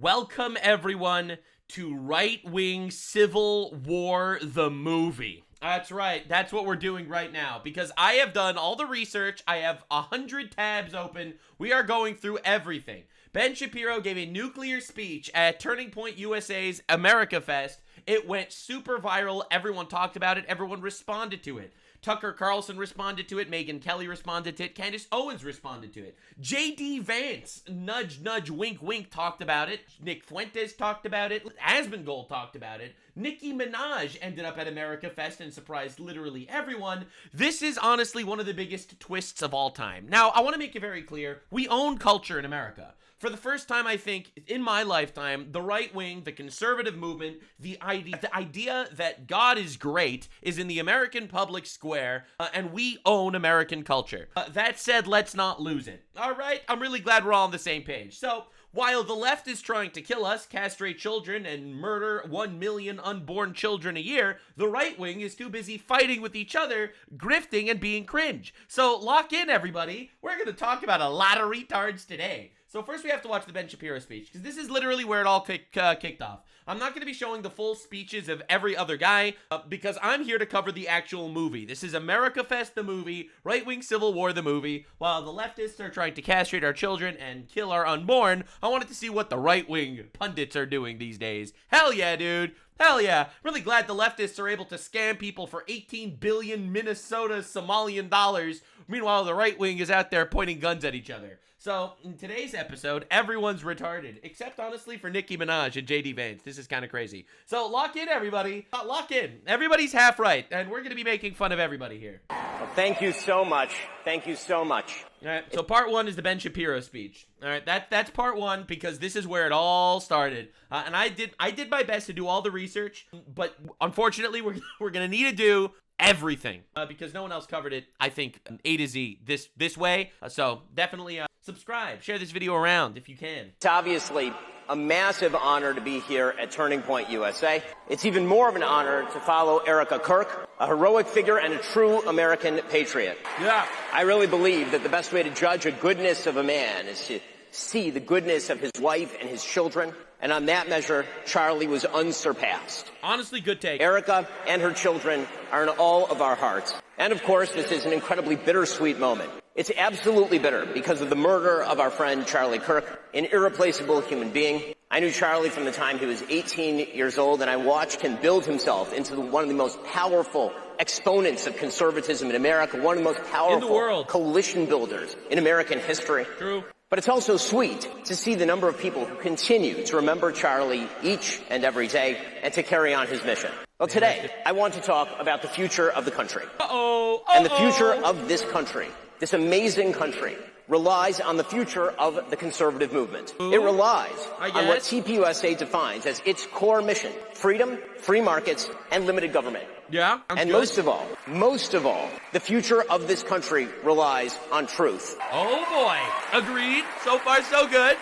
Welcome, everyone, to Right-Wing Civil War, the movie. That's right. That's what we're doing right now, because I have done all the research. I have 100 tabs open. We are going through everything. Ben Shapiro gave a nuclear speech at Turning Point USA's America Fest. It went super viral. Everyone talked about it. Everyone responded to it. Tucker Carlson responded to it. Megyn Kelly responded to it. Candace Owens responded to it. J.D. Vance, nudge, nudge, wink, wink, talked about it. Nick Fuentes talked about it. Asmongold talked about it. Nikki Minaj ended up at America Fest and surprised literally everyone. This is honestly one of the biggest twists of all time. Now, I want to make it very clear. We own culture in America. For the first time, I think, in my lifetime, the right wing, the conservative movement, the idea that God is great is in the American public square, and we own American culture. That said, let's not lose it. All right? I'm really glad we're all on the same page. So, while the left is trying to kill us, castrate children, and murder 1 million unborn children a year, the right wing is too busy fighting with each other, grifting, and being cringe. So, lock in, everybody. We're going to talk about a lot of retards today. So first we have to watch the Ben Shapiro speech, because this is literally where it all kicked off. I'm not going to be showing the full speeches of every other guy, because I'm here to cover the actual movie. This is America Fest, the movie, Right-Wing Civil War, the movie. While the leftists are trying to castrate our children and kill our unborn, I wanted to see what the right-wing pundits are doing these days. Hell yeah, dude. Hell yeah. Really glad the leftists are able to scam people for 18 billion Minnesota Somalian dollars. Meanwhile, the right wing is out there pointing guns at each other. So, in today's episode, everyone's retarded, except honestly for Nikki Minaj and J.D. Vance. This is kind of crazy. So, lock in, everybody. Lock in. Everybody's half right, and we're going to be making fun of everybody here. Well, thank you so much. Thank you so much. All right, so part one is the Ben Shapiro speech. All right, that's part one, because this is where it all started. And I did my best to do all the research, but unfortunately, we're going to need to do everything, because no one else covered it, I think, A to Z this way. So definitely subscribe, share this video around if you can. It's obviously a massive honor to be here at Turning Point USA. It's even more of an honor to follow Erica Kirk, a heroic figure and a true American patriot. Yeah. I really believe that the best way to judge a goodness of a man is to see the goodness of his wife and his children. And on that measure, Charlie was unsurpassed. Honestly, good take. Erica and her children are in all of our hearts. And of course, this is an incredibly bittersweet moment. It's absolutely bitter because of the murder of our friend Charlie Kirk, an irreplaceable human being. I knew Charlie from the time he was 18 years old, and I watched him build himself into one of the most powerful exponents of conservatism in America, one of the most powerful coalition builders in American history. True. But it's also sweet to see the number of people who continue to remember Charlie each and every day and to carry on his mission. Well, today, I want to talk about the future of the country. And the future of this country, this amazing country, relies on the future of the conservative movement. It relies on what TPUSA defines as its core mission: freedom, free markets, and limited government. Yeah. And most of all, the future of this country relies on truth. Oh boy. Agreed. So far, so good.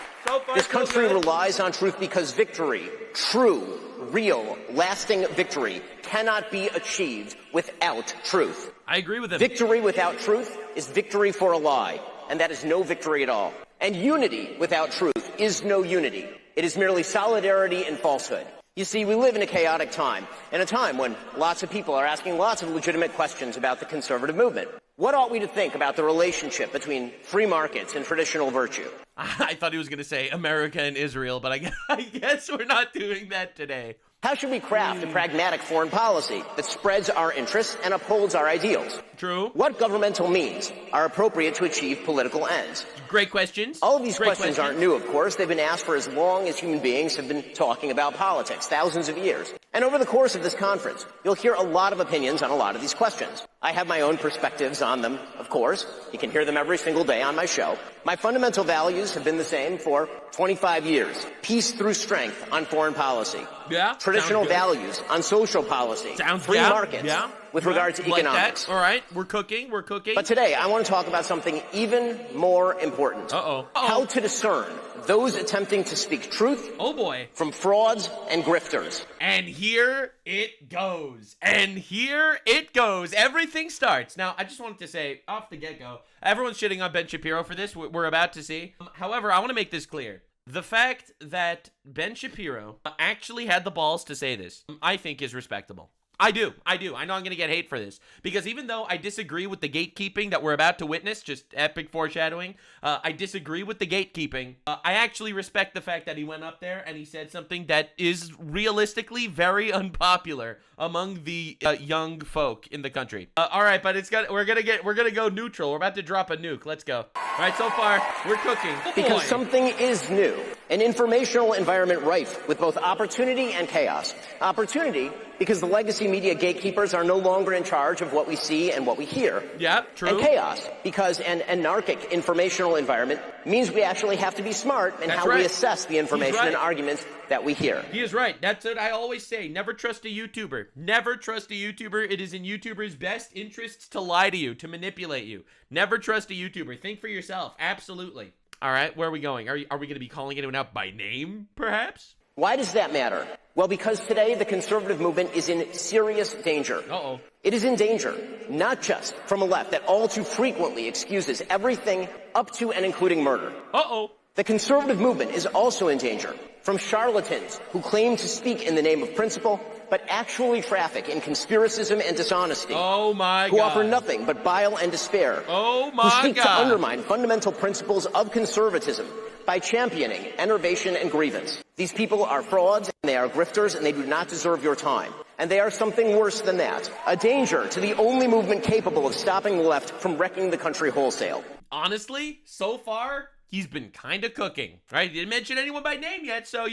This country relies on truth because victory, true, real, lasting victory, cannot be achieved without truth. I agree with him. Victory without truth is victory for a lie, and that is no victory at all. And unity without truth is no unity. It is merely solidarity in falsehood. You see, we live in a chaotic time, in a time when lots of people are asking lots of legitimate questions about the conservative movement. What ought we to think about the relationship between free markets and traditional virtue? I thought he was going to say America and Israel, but I guess we're not doing that today. How should we craft a pragmatic foreign policy that spreads our interests and upholds our ideals? True. What governmental means are appropriate to achieve political ends? Great questions. All of these questions aren't new, of course. They've been asked for as long as human beings have been talking about politics, thousands of years. And over the course of this conference, you'll hear a lot of opinions on a lot of these questions. I have my own perspectives on them, of course. You can hear them every single day on my show. My fundamental values have been the same for 25 years. Peace through strength on foreign policy. Yeah. Traditional values on social policy. Free markets. Yeah. With regard to economics. All right. We're cooking. But today, I want to talk about something even more important. How to discern those attempting to speak truth from frauds and grifters. And here it goes. Everything starts. Now, I just wanted to say, off the get-go, everyone's shitting on Ben Shapiro for this. We're about to see. However, I want to make this clear. The fact that Ben Shapiro actually had the balls to say this, I think is respectable. I do. I know I'm going to get hate for this because even though I disagree with the gatekeeping that we're about to witness, just epic foreshadowing, I disagree with the gatekeeping. I actually respect the fact that he went up there and he said something that is realistically very unpopular among the young folk in the country. All right, but we're going to go neutral. We're about to drop a nuke. Let's go. All right, so far we're cooking. Because something is new. An informational environment rife with both opportunity and chaos. Opportunity because the legacy media gatekeepers are no longer in charge of what we see and what we hear. Yeah, true. And chaos because an anarchic informational environment means we actually have to be smart in how we assess the information and arguments that we hear. He is right. That's what I always say. Never trust a YouTuber. Never trust a YouTuber. It is in YouTubers' best interests to lie to you, to manipulate you. Never trust a YouTuber. Think for yourself. Absolutely. All right, where are we going? Are we going to be calling anyone out by name, perhaps? Why does that matter? Well, because today the conservative movement is in serious danger. Uh-oh. It is in danger, not just from a left that all too frequently excuses everything up to and including murder. Uh-oh. The conservative movement is also in danger from charlatans who claim to speak in the name of principle, but actually traffic in conspiracism and dishonesty. Oh, my God. Who offer nothing but bile and despair. Oh, my God. Who seek to undermine fundamental principles of conservatism by championing enervation and grievance. These people are frauds, and they are grifters, and they do not deserve your time. And they are something worse than that, a danger to the only movement capable of stopping the left from wrecking the country wholesale. Honestly, so far, he's been kind of cooking, right? He didn't mention anyone by name yet, so,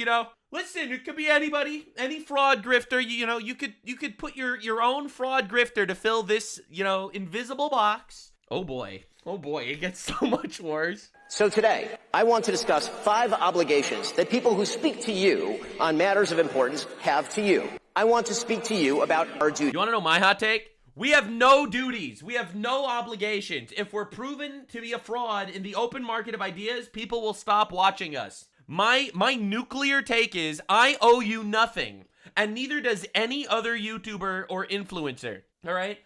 listen, it could be anybody, any fraud grifter, you could put your own fraud grifter to fill this, invisible box. Oh boy, it gets so much worse. So today, I want to discuss 5 obligations that people who speak to you on matters of importance have to you. I want to speak to you about our duty. You want to know my hot take? We have no duties. We have no obligations. If we're proven to be a fraud in the open market of ideas, people will stop watching us. My nuclear take is I owe you nothing, and neither does any other YouTuber or influencer. All right?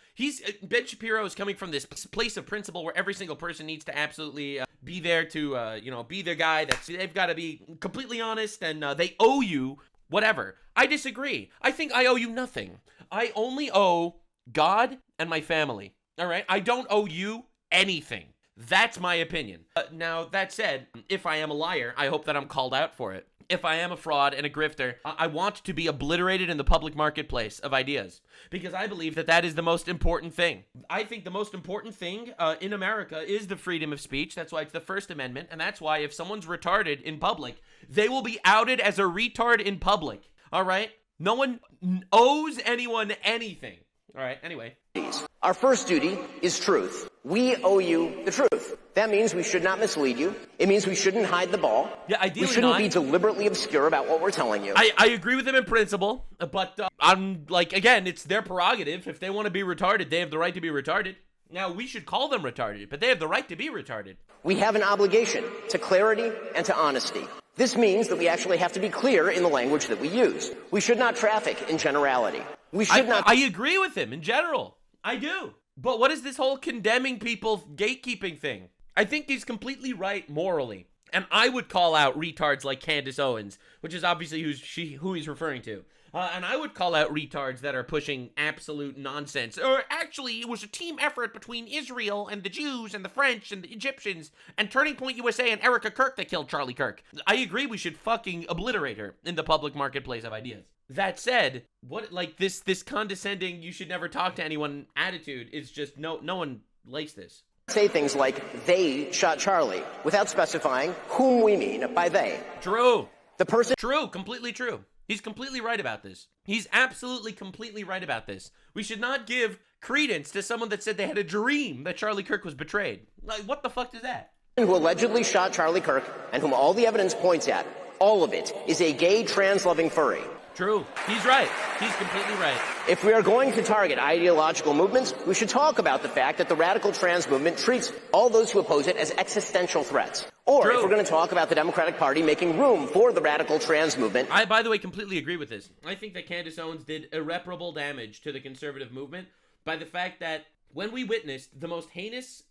Ben Shapiro is coming from this place of principle where every single person needs to absolutely be there to, be the guy they've got to be completely honest and they owe you whatever. I disagree. I think I owe you nothing. I only owe God and my family. All right? I don't owe you anything. That's my opinion. Now, that said, if I am a liar, I hope that I'm called out for it. If I am a fraud and a grifter, I want to be obliterated in the public marketplace of ideas because I believe that is the most important thing. I think the most important thing in America is the freedom of speech. That's why it's the First Amendment, and that's why if someone's retarded in public, they will be outed as a retard in public. All right? No one owes anyone anything. All right, anyway. Our first duty is truth. We owe you the truth. That means we should not mislead you. It means we shouldn't hide the ball. Yeah, ideally we shouldn't be deliberately obscure about what we're telling you. I agree with him in principle, but I'm like, again, it's their prerogative. If they want to be retarded, they have the right to be retarded. Now, we should call them retarded, but they have the right to be retarded. We have an obligation to clarity and to honesty. This means that we actually have to be clear in the language that we use. We should not traffic in generality. We should not. I agree with him in general. I do. But what is this whole condemning people gatekeeping thing? I think he's completely right morally. And I would call out retards like Candace Owens, which is obviously who he's referring to. And I would call out retards that are pushing absolute nonsense. Or actually, it was a team effort between Israel and the Jews and the French and the Egyptians and Turning Point USA and Erica Kirk that killed Charlie Kirk. I agree we should fucking obliterate her in the public marketplace of ideas. That said, this condescending, you should never talk to anyone attitude is just no one likes this. Say things like, they shot Charlie, without specifying whom we mean by they. True. The person. True, completely true. He's completely right about this. He's absolutely completely right about this. We should not give credence to someone that said they had a dream that Charlie Kirk was betrayed. Like, what the fuck is that? Who allegedly shot Charlie Kirk and whom all the evidence points at, all of it, is a gay trans-loving furry. True. He's right. He's completely right. If we are going to target ideological movements, we should talk about the fact that the radical trans movement treats all those who oppose it as existential threats. Or if we're going to talk about the Democratic Party making room for the radical trans movement. I, by the way, completely agree with this. I think that Candace Owens did irreparable damage to the conservative movement by the fact that when we witnessed the most heinous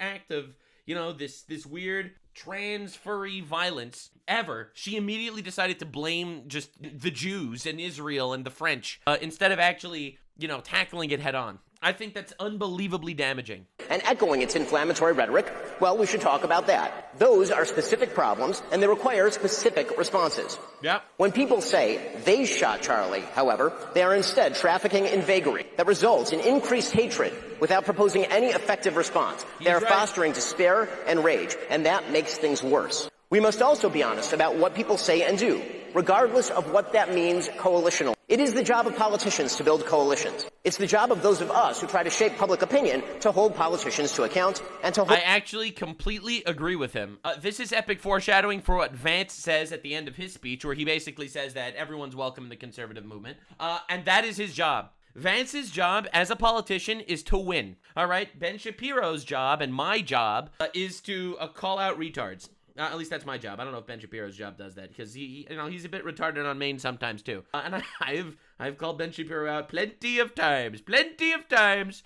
act of, this weird transfery violence ever, she immediately decided to blame just the Jews and Israel and the French instead of actually, tackling it head on. I think that's unbelievably damaging. And echoing its inflammatory rhetoric, well, we should talk about that. Those are specific problems, and they require specific responses. Yeah. When people say they shot Charlie, however, they are instead trafficking in vagary that results in increased hatred without proposing any effective response. They are fostering despair and rage, and that makes things worse. We must also be honest about what people say and do, regardless of what that means coalitional. It is the job of politicians to build coalitions. It's the job of those of us who try to shape public opinion to hold politicians to account and to hold— I actually completely agree with him. This is epic foreshadowing for what Vance says at the end of his speech, where he basically says that everyone's welcome in the conservative movement. And that is his job. Vance's job as a politician is to win. All right? Ben Shapiro's job and my job is to call out retards. At least that's my job. I don't know if Ben Shapiro's job does that, because he's a bit retarded on Maine sometimes too. And I've called Ben Shapiro out plenty of times.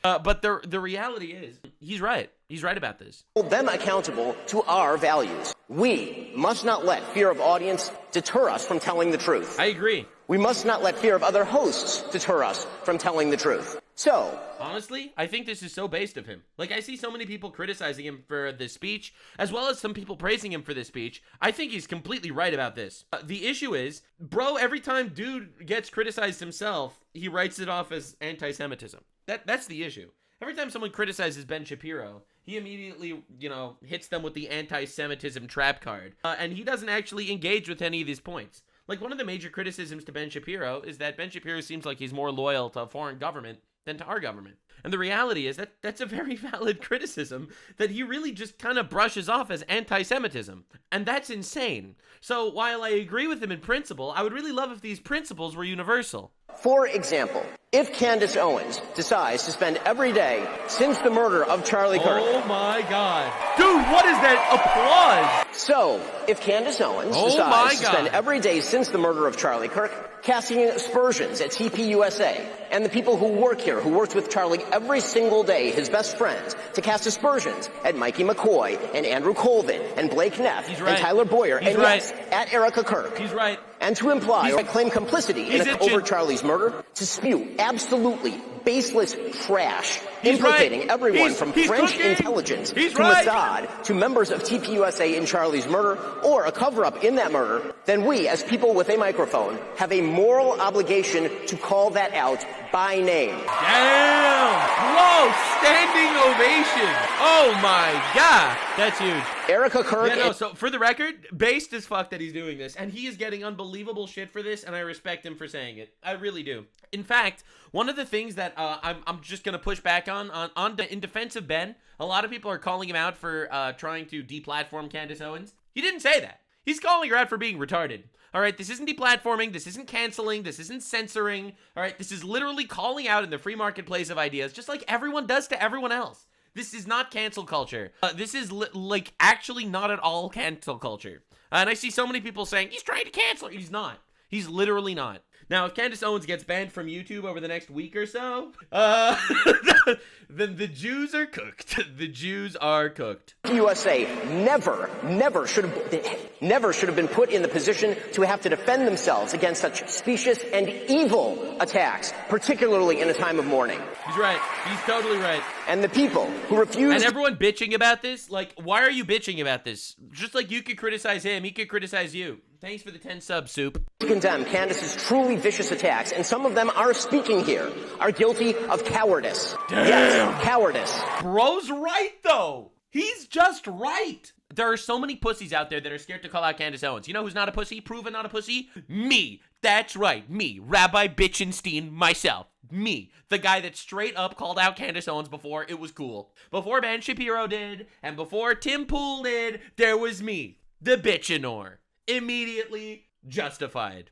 But the reality is, he's right. He's right about this. Hold them accountable to our values. We must not let fear of audience deter us from telling the truth. I agree. We must not let fear of other hosts deter us from telling the truth. So, honestly, I think this is so based of him. Like, I see so many people criticizing him for this speech, as well as some people praising him for this speech. I think he's completely right about this. The issue is, bro, every time dude gets criticized himself, he writes it off as anti-Semitism. That's the issue. Every time someone criticizes Ben Shapiro, he immediately, hits them with the anti-Semitism trap card. And he doesn't actually engage with any of these points. Like, one of the major criticisms to Ben Shapiro is that Ben Shapiro seems like he's more loyal to a foreign government than to our government. And the reality is that that's a very valid criticism that he really just kind of brushes off as anti-Semitism. And that's insane. So while I agree with him in principle, I would really love if these principles were universal. For example, if Candace Owens decides to spend every day since the murder of Charlie Kirk— Oh my God. Dude, what is that applause? So, if Candace Owens decides to spend every day since the murder of Charlie Kirk casting aspersions at TPUSA and the people who work here, who worked with Charlie every single day, his best friends, to cast aspersions at Mikey McCoy and Andrew Colvin and Blake Neff and Tyler Boyer yes, at Erica Kirk. He's right. And to imply or claim complicity in over Charlie's murder, to spew absolutely baseless trash, implicating everyone from French intelligence to Mossad to members of TPUSA in Charlie's murder, or a cover-up in that murder, then we, as people with a microphone, have a moral obligation to call that out by name. Damn! Whoa! Standing ovation! Oh my God! That's huge. Erica Kirk— so for the record, based as fuck that he's doing this, and he is getting unbelievable shit for this, and I respect him for saying it. I really do. In fact, one of the things that I'm just gonna push back on in defense of Ben, a lot of people are calling him out for trying to deplatform Candace Owens. He didn't say that. He's calling her out for being retarded. All right, this isn't deplatforming, this isn't canceling, this isn't censoring. All right, this is literally calling out in the free marketplace of ideas, just like everyone does to everyone else. This is not cancel culture. This is actually not at all cancel culture. And I see so many people saying, he's trying to cancel. He's not. He's literally not. Now, if Candace Owens gets banned from YouTube over the next week or so, then the Jews are cooked. The Jews are cooked. USA never should have been put in the position to have to defend themselves against such specious and evil attacks, particularly in a time of mourning. He's right. He's totally right. And the people who refuse— And everyone bitching about this? Like, why are you bitching about this? Just like you could criticize him, he could criticize you. Thanks for the 10 subs, Soup. To condemn Candace's truly vicious attacks, and some of them are speaking here, are guilty of cowardice. Damn. Yes, cowardice. Bro's right, though. He's just right. There are so many pussies out there that are scared to call out Candace Owens. You know who's not a pussy? Proven not a pussy? Me. That's right. Me. Rabbi Bitchenstein, myself. Me. The guy that straight up called out Candace Owens before it was cool. Before Ben Shapiro did, and before Tim Pool did, there was me. The Bitchenor. Immediately justified.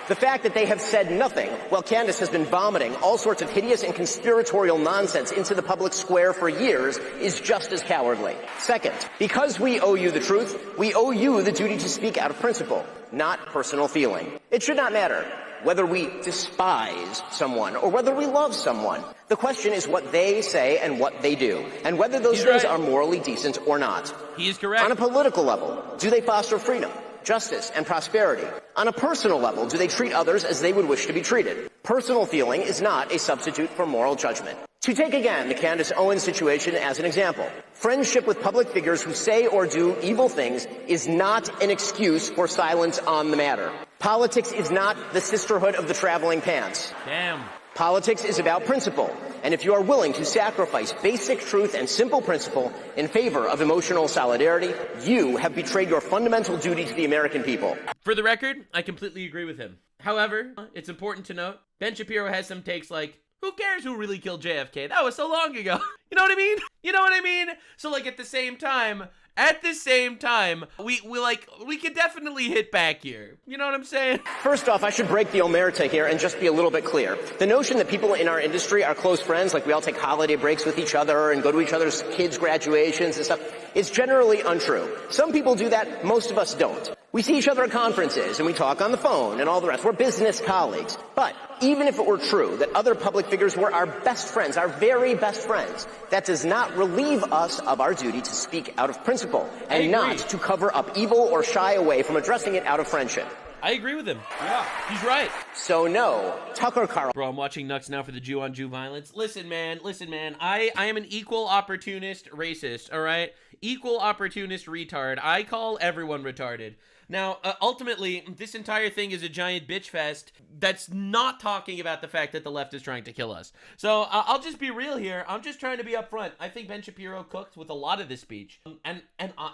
The fact that they have said nothing while Candace has been vomiting all sorts of hideous and conspiratorial nonsense into the public square for years is just as cowardly. Second, because we owe you the truth, we owe you the duty to speak out of principle, not personal feeling. It should not matter whether we despise someone or whether we love someone. The question is what they say and what they do, and whether those things are morally decent or not. He is correct. On a political level, do they foster freedom, justice, and prosperity? On a personal level, do they treat others as they would wish to be treated? Personal feeling is not a substitute for moral judgment. To take again the Candace Owens situation as an example, friendship with public figures who say or do evil things is not an excuse for silence on the matter. Politics is not the sisterhood of the traveling pants. Damn. Politics is about principle, and if you are willing to sacrifice basic truth and simple principle in favor of emotional solidarity, you have betrayed your fundamental duty to the American people. For the record, I completely agree with him. However, it's important to note, Ben Shapiro has some takes like, who cares who really killed JFK? That was so long ago. You know what I mean? You know what I mean? So like at the same time, we could definitely hit back here. You know what I'm saying? First off, I should break the omerta here and just be a little bit clear. The notion that people in our industry are close friends, like we all take holiday breaks with each other and go to each other's kids' graduations and stuff, is generally untrue. Some people do that, most of us don't. We see each other at conferences and we talk on the phone and all the rest. We're business colleagues. But even if it were true that other public figures were our best friends, our very best friends, that does not relieve us of our duty to speak out of principle and not to cover up evil or shy away from addressing it out of friendship. I agree with him. Yeah, he's right. So no, Tucker Carlson. Bro, I'm watching Nux now for the Jew-on-Jew violence. Listen, man. I am an equal opportunist racist, all right? Equal opportunist retard. I call everyone retarded. Now, ultimately, this entire thing is a giant bitch fest that's not talking about the fact that the left is trying to kill us. So I'll just be real here. I'm just trying to be upfront. I think Ben Shapiro cooked with a lot of this speech, and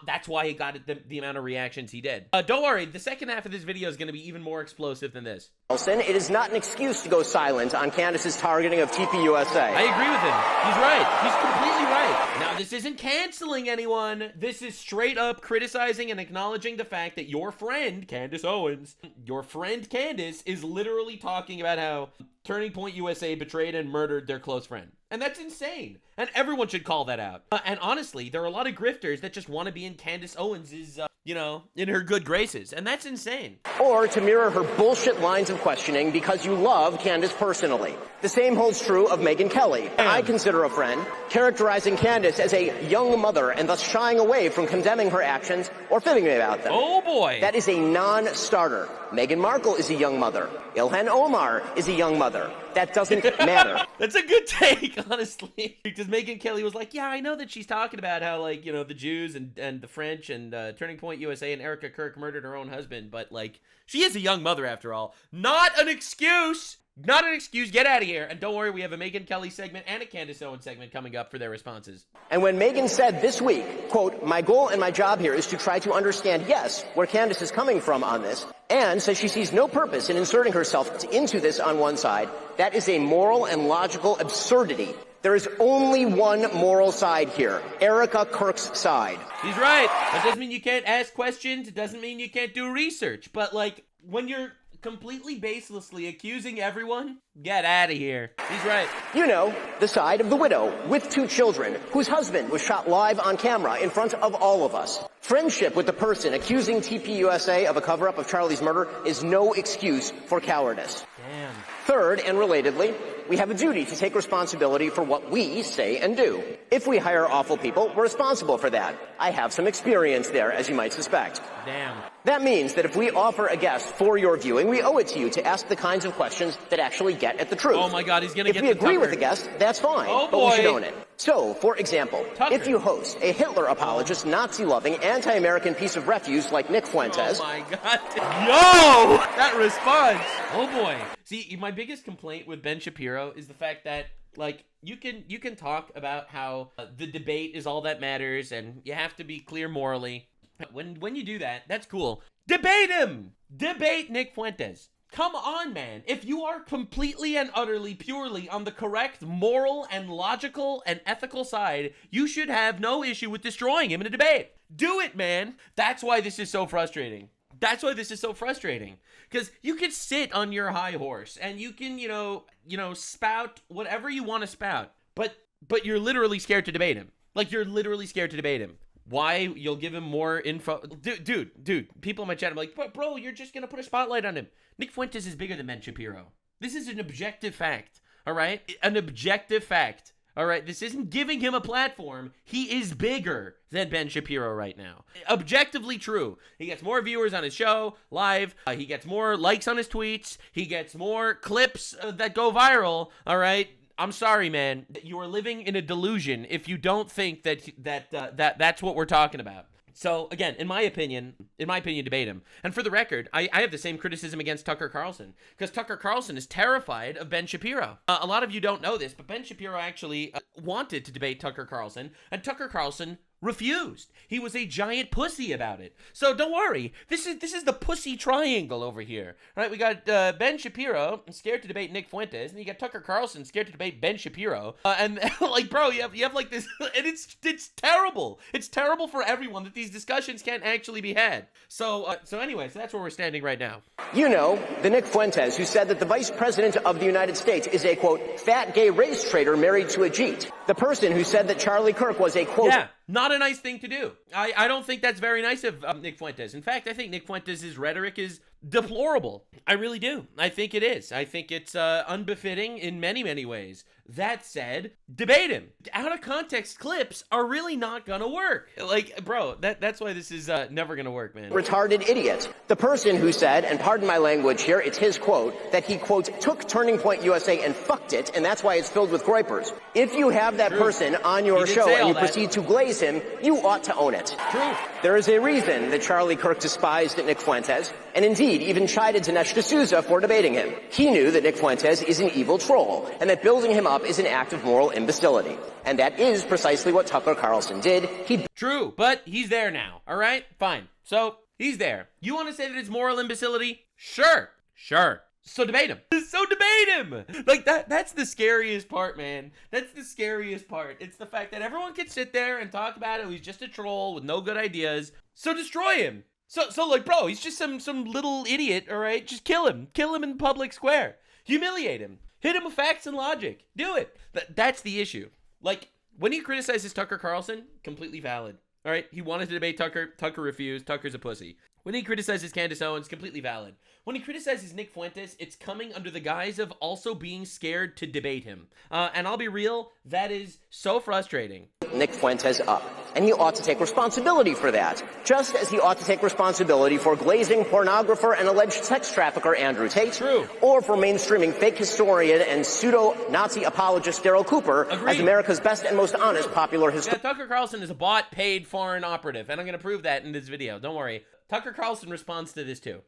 that's why he got the amount of reactions he did. Don't worry, the second half of this video is going to be even more explosive than this. Carlson, it is not an excuse to go silent on Candace's targeting of TPUSA. I agree with him. He's right. He's completely right. Now, this isn't canceling anyone. This is straight up criticizing and acknowledging the fact that your friend, Candace Owens, your friend Candace, is literally talking about how Turning Point USA betrayed and murdered their close friend. And that's insane. And everyone should call that out. And honestly, there are a lot of grifters that just want to be in Candace Owens's, in her good graces. And that's insane. Or to mirror her bullshit lines of questioning because you love Candace personally. The same holds true of Megyn Kelly. I consider a friend, characterizing Candace as a young mother and thus shying away from condemning her actions or fibbing about them. Oh boy. That is a non-starter. Meghan Markle is a young mother. Ilhan Omar is a young mother. That doesn't matter. That's a good take, honestly. Because Megyn Kelly was like, yeah, I know that she's talking about how, like, the Jews and the French and Turning Point USA and Erica Kirk murdered her own husband, but, like, she is a young mother after all. Not an excuse! Not an excuse. Get out of here. And don't worry, we have a Megyn Kelly segment and a Candace Owens segment coming up for their responses. And when Megyn said this week, quote, my goal and my job here is to try to understand, yes, where Candace is coming from on this, and says she sees no purpose in inserting herself into this on one side, that is a moral and logical absurdity. There is only one moral side here, Erica Kirk's side. He's right. That doesn't mean you can't ask questions. It doesn't mean you can't do research. But, like, when you're completely baselessly accusing everyone, get out of here. He's right. You know, the side of the widow with 2 children whose husband was shot live on camera in front of all of us. Friendship with the person accusing TPUSA of a cover-up of Charlie's murder is no excuse for cowardice. Damn. Third, and relatedly, we have a duty to take responsibility for what we say and do. If we hire awful people, we're responsible for that. I have some experience there, as you might suspect. Damn. That means that if we offer a guest for your viewing, we owe it to you to ask the kinds of questions that actually get at the truth. Oh my God, he's gonna get the If we agree with Tucker. the guest, that's fine. Oh but we should boy. own it. So, for example, Tucker. if you host a Hitler apologist, Nazi-loving, anti-American piece of refuse like Nick Fuentes, Oh my God. Yo! That response. Oh boy. See, my biggest complaint with Ben Shapiro is the fact that, like, you can talk about how the debate is all that matters and you have to be clear morally. When you do that, that's cool. Debate him! Debate Nick Fuentes. Come on, man. If you are completely and utterly, purely on the correct moral and logical and ethical side, you should have no issue with destroying him in a debate. Do it, man. That's why this is so frustrating. That's why this is so frustrating. Because you can sit on your high horse and you can, spout whatever you want to spout. But you're literally scared to debate him. Like, you're literally scared to debate him. why you'll give him more info. Dude, people in my chat are like, bro, you're just going to put a spotlight on him. Nick Fuentes is bigger than Ben Shapiro. This is an objective fact, all right? An objective fact. All right, this isn't giving him a platform. He is bigger than Ben Shapiro right now. Objectively true. He gets more viewers on his show, live. He gets more likes on his tweets. He gets more clips that go viral. All right, I'm sorry, man. You are living in a delusion if you don't think that's what we're talking about. So, again, in my opinion, debate him. And for the record, I have the same criticism against Tucker Carlson, because Tucker Carlson is terrified of Ben Shapiro. A lot of you don't know this, but Ben Shapiro actually wanted to debate Tucker Carlson, and Tucker Carlson refused. He was a giant pussy about it. So don't worry. This is the pussy triangle over here. All right, we got Ben Shapiro scared to debate Nick Fuentes, and you got Tucker Carlson scared to debate Ben Shapiro. And like, bro, you have like this, and it's terrible. It's terrible for everyone that these discussions can't actually be had. So anyway, so that's where we're standing right now. You know, the Nick Fuentes who said that the vice president of the United States is a, quote, fat gay race traitor married to a Jeet. The person who said that Charlie Kirk was a, quote... Yeah, not a nice thing to do. I don't think that's very nice of Nick Fuentes. In fact, I think Nick Fuentes' rhetoric is deplorable. I really do. I think it is. I think it's unbefitting in many, many ways. That said, debate him. Out of context clips are really not gonna work. Like, bro, that's why this is never gonna work, man. Retarded idiot. The person who said, and pardon my language here, it's his quote, that he, quote, took Turning Point USA and fucked it, and that's why it's filled with groypers. If you have that person on your show and you proceed to glaze him, you ought to own it. True. There is a reason that Charlie Kirk despised Nick Fuentes, and indeed even chided Dinesh D'Souza for debating him. He knew that Nick Fuentes is an evil troll, and that building him up is an act of moral imbecility. And that is precisely what Tucker Carlson did. True, but he's there now, all right? Fine. So, he's there. You want to say that it's moral imbecility? Sure. So debate him. Like, that's the scariest part, man. That's the scariest part. It's the fact that everyone can sit there and talk about it. He's just a troll with no good ideas. So destroy him. So like, bro, he's just some little idiot, all right? Just kill him. Kill him in the public square. Humiliate him. Hit him with facts and logic. Do it. That's the issue. Like, when he criticizes Tucker Carlson, completely valid. All right? He wanted to debate Tucker. Tucker refused. Tucker's a pussy. When he criticizes Candace Owens, completely valid. When he criticizes Nick Fuentes, it's coming under the guise of also being scared to debate him. And I'll be real, that is so frustrating. Nick Fuentes up. And he ought to take responsibility for that. Just as he ought to take responsibility for glazing pornographer and alleged sex trafficker Andrew Tate. True. Or for mainstreaming fake historian and pseudo-Nazi apologist Daryl Cooper. Agreed. As America's best and most honest popular historian. Yeah, Tucker Carlson is a bought, paid foreign operative, and I'm going to prove that in this video. Don't worry. Tucker Carlson responds to this too.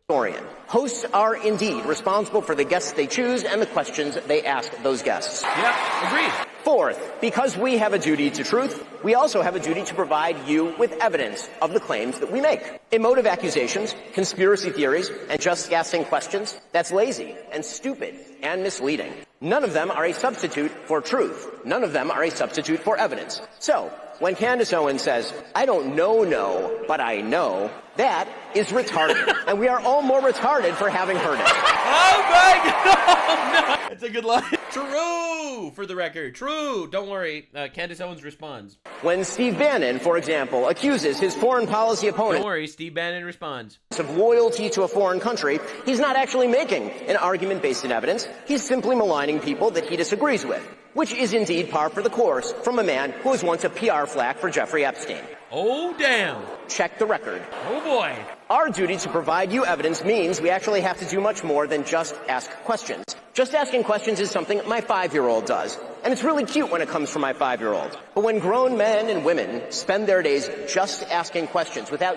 Hosts are indeed responsible for the guests they choose and the questions they ask those guests. Yep, agreed. Fourth, because we have a duty to truth, we also have a duty to provide you with evidence of the claims that we make. Emotive accusations, conspiracy theories, and just guessing questions, that's lazy and stupid and misleading. None of them are a substitute for truth. None of them are a substitute for evidence. So, when Candace Owens says, I don't know, but I know, that is retarded. And we are all more retarded for having heard it. Oh my God! No. That's a good line. True, for the record. True. Don't worry. Candace Owens responds. When Steve Bannon, for example, accuses his foreign policy opponent... Don't worry, Steve Bannon responds. ...of loyalty to a foreign country, he's not actually making an argument based in evidence. He's simply maligning people that he disagrees with, which is indeed par for the course from a man who was once a PR flack for Jeffrey Epstein. Oh, damn. Check the record. Oh, boy. Our duty to provide you evidence means we actually have to do much more than just ask questions. Just asking questions is something my 5-year-old does. And it's really cute when it comes from my 5-year-old. But when grown men and women spend their days just asking questions without,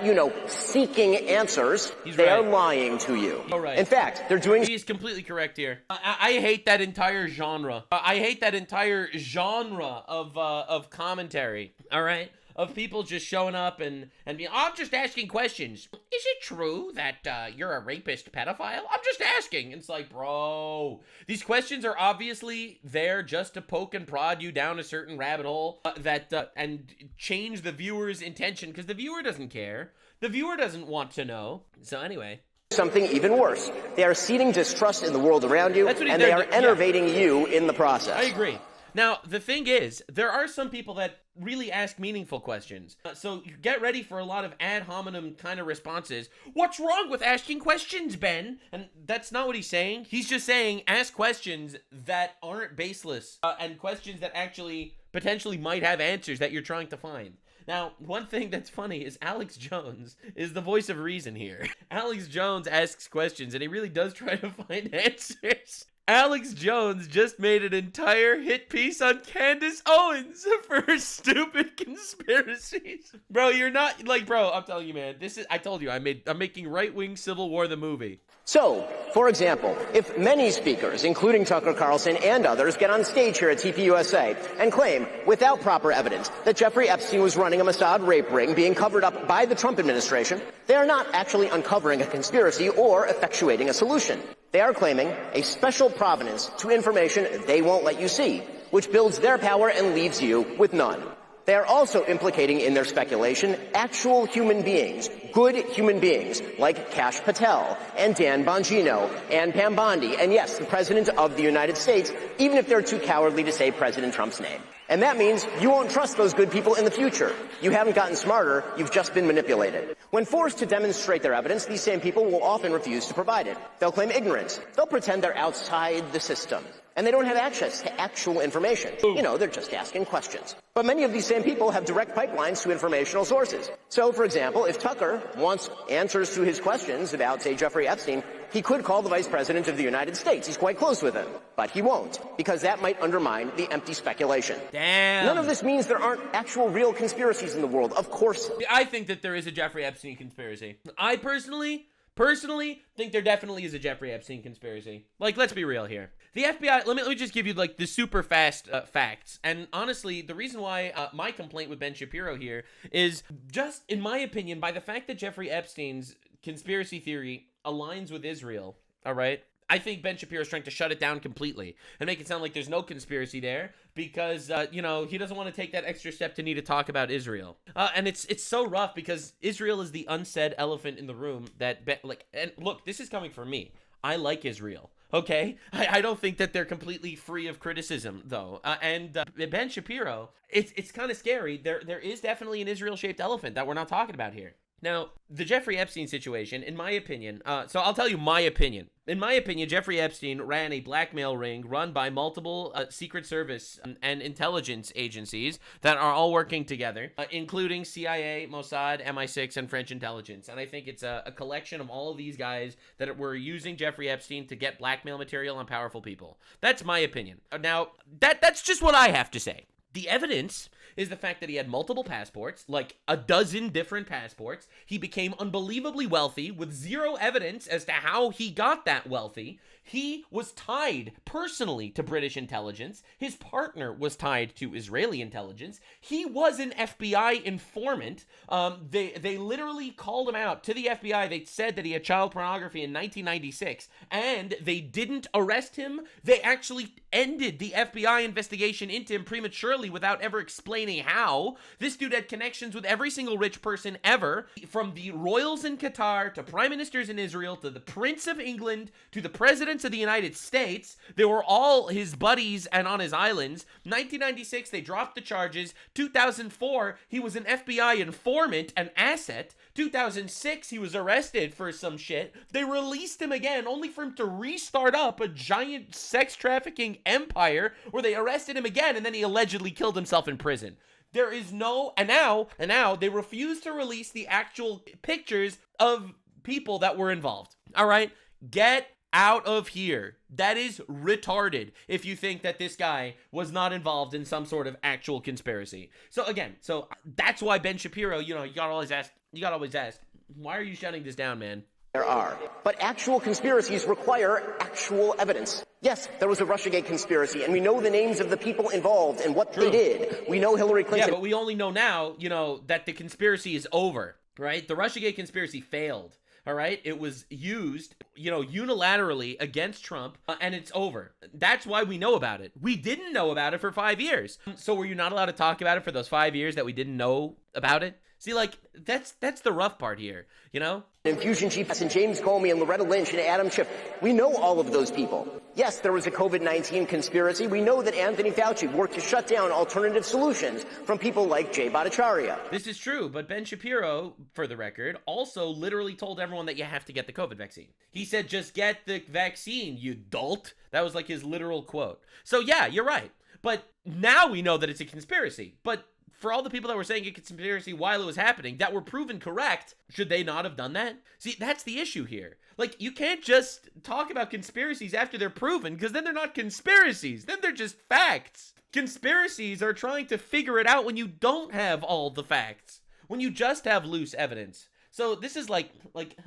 seeking answers, they are lying to you. Oh, right. In fact, they're doing... He's completely correct here. I hate that entire genre. I hate that entire genre of commentary, all right? Of people just showing up and being, I'm just asking questions. Is it true that you're a rapist pedophile? I'm just asking. It's like, bro, these questions are obviously there just to poke and prod you down a certain rabbit hole and change the viewer's intention, because the viewer doesn't care. The viewer doesn't want to know. So anyway. Something even worse. They are seeding distrust in the world around you, and they are enervating you in the process. I agree. Now, the thing is, there are some people that really ask meaningful questions. So get ready for a lot of ad hominem kind of responses. What's wrong with asking questions, Ben? And that's not what he's saying. He's just saying ask questions that aren't baseless and questions that actually potentially might have answers that you're trying to find. Now, one thing that's funny is Alex Jones is the voice of reason here. Alex Jones asks questions and he really does try to find answers. Alex Jones just made an entire hit piece on Candace Owens for her stupid conspiracies. Bro, you're not, like, bro, I'm telling you, man, I told you, I'm making right-wing Civil War the movie. So, for example, if many speakers, including Tucker Carlson and others, get on stage here at TPUSA and claim, without proper evidence, that Jeffrey Epstein was running a Mossad rape ring being covered up by the Trump administration, they are not actually uncovering a conspiracy or effectuating a solution. They are claiming a special provenance to information they won't let you see, which builds their power and leaves you with none. They are also implicating in their speculation actual human beings, good human beings, like Kash Patel and Dan Bongino and Pam Bondi, and yes, the President of the United States, even if they're too cowardly to say President Trump's name. And that means you won't trust those good people in the future. You haven't gotten smarter, you've just been manipulated. When forced to demonstrate their evidence, these same people will often refuse to provide it. They'll claim ignorance. They'll pretend they're outside the system. And they don't have access to actual information. You know, they're just asking questions. But many of these same people have direct pipelines to informational sources. So, for example, if Tucker wants answers to his questions about, say, Jeffrey Epstein, he could call the Vice President of the United States. He's quite close with him. But he won't, because that might undermine the empty speculation. Damn. None of this means there aren't actual real conspiracies in the world. Of course. I think that there is a Jeffrey Epstein conspiracy. I personally think there definitely is a Jeffrey Epstein conspiracy. Like, let's be real here. The FBI, let me just give you, like, the super fast facts. And honestly, the reason why my complaint with Ben Shapiro here is just, in my opinion, by the fact that Jeffrey Epstein's conspiracy theory aligns with Israel, all right? I think Ben Shapiro is trying to shut it down completely and make it sound like there's no conspiracy there because, he doesn't want to take that extra step to need to talk about Israel. And it's so rough because Israel is the unsaid elephant in the room that, and look, this is coming from me. I like Israel. Okay? I don't think that they're completely free of criticism, though. Ben Shapiro, it's kind of scary. There is definitely an Israel-shaped elephant that we're not talking about here. Now, the Jeffrey Epstein situation, in my opinion, so I'll tell you my opinion. In my opinion, Jeffrey Epstein ran a blackmail ring run by multiple Secret Service and intelligence agencies that are all working together, including CIA, Mossad, MI6, and French intelligence. And I think it's a collection of all of these guys that were using Jeffrey Epstein to get blackmail material on powerful people. That's my opinion. Now, that's just what I have to say. The evidence is the fact that he had multiple passports, like a dozen different passports. He became unbelievably wealthy with zero evidence as to how he got that wealthy. He was tied personally to British intelligence. His partner was tied to Israeli intelligence. He was an FBI informant. They literally called him out to the FBI. They said that he had child pornography in 1996, and they didn't arrest him. They actually ended the FBI investigation into him prematurely without ever explaining how. This dude had connections with every single rich person ever, from the royals in Qatar to prime ministers in Israel to the Prince of England to the presidents of the United States. They were all his buddies and on his islands. 1996, they dropped the charges. 2004, he was an FBI informant, an asset. 2006, he was arrested for some shit. They released him again, only for him to restart up a giant sex trafficking empire where they arrested him again, and then he allegedly killed himself in prison. There is no, and now they refuse to release the actual pictures of people that were involved. All right, get out of here. That is retarded if you think that this guy was not involved in some sort of actual conspiracy. So again, that's why Ben Shapiro, you gotta always ask, why are you shutting this down, man? There are. But actual conspiracies require actual evidence. Yes, there was a Russiagate conspiracy, and we know the names of the people involved and what they did. We know Hillary Clinton. Yeah, but we only know now, that the conspiracy is over, right? The Russiagate conspiracy failed. All right, it was used, unilaterally against Trump, and it's over. That's why we know about it. We didn't know about it for 5 years. So were you not allowed to talk about it for those 5 years that we didn't know about it? See, that's the rough part here, Infusion Chief and James Comey and Loretta Lynch and Adam Schiff. We know all of those people. Yes, there was a COVID-19 conspiracy. We know that Anthony Fauci worked to shut down alternative solutions from people like Jay Bhattacharya. This is true, but Ben Shapiro, for the record, also literally told everyone that you have to get the COVID vaccine. He said, just get the vaccine, you dolt. That was like his literal quote. So yeah, you're right. But now we know that it's a conspiracy. But for all the people that were saying a conspiracy while it was happening, that were proven correct, should they not have done that? See, that's the issue here. Like, you can't just talk about conspiracies after they're proven, because then they're not conspiracies. Then they're just facts. Conspiracies are trying to figure it out when you don't have all the facts, when you just have loose evidence. So this is like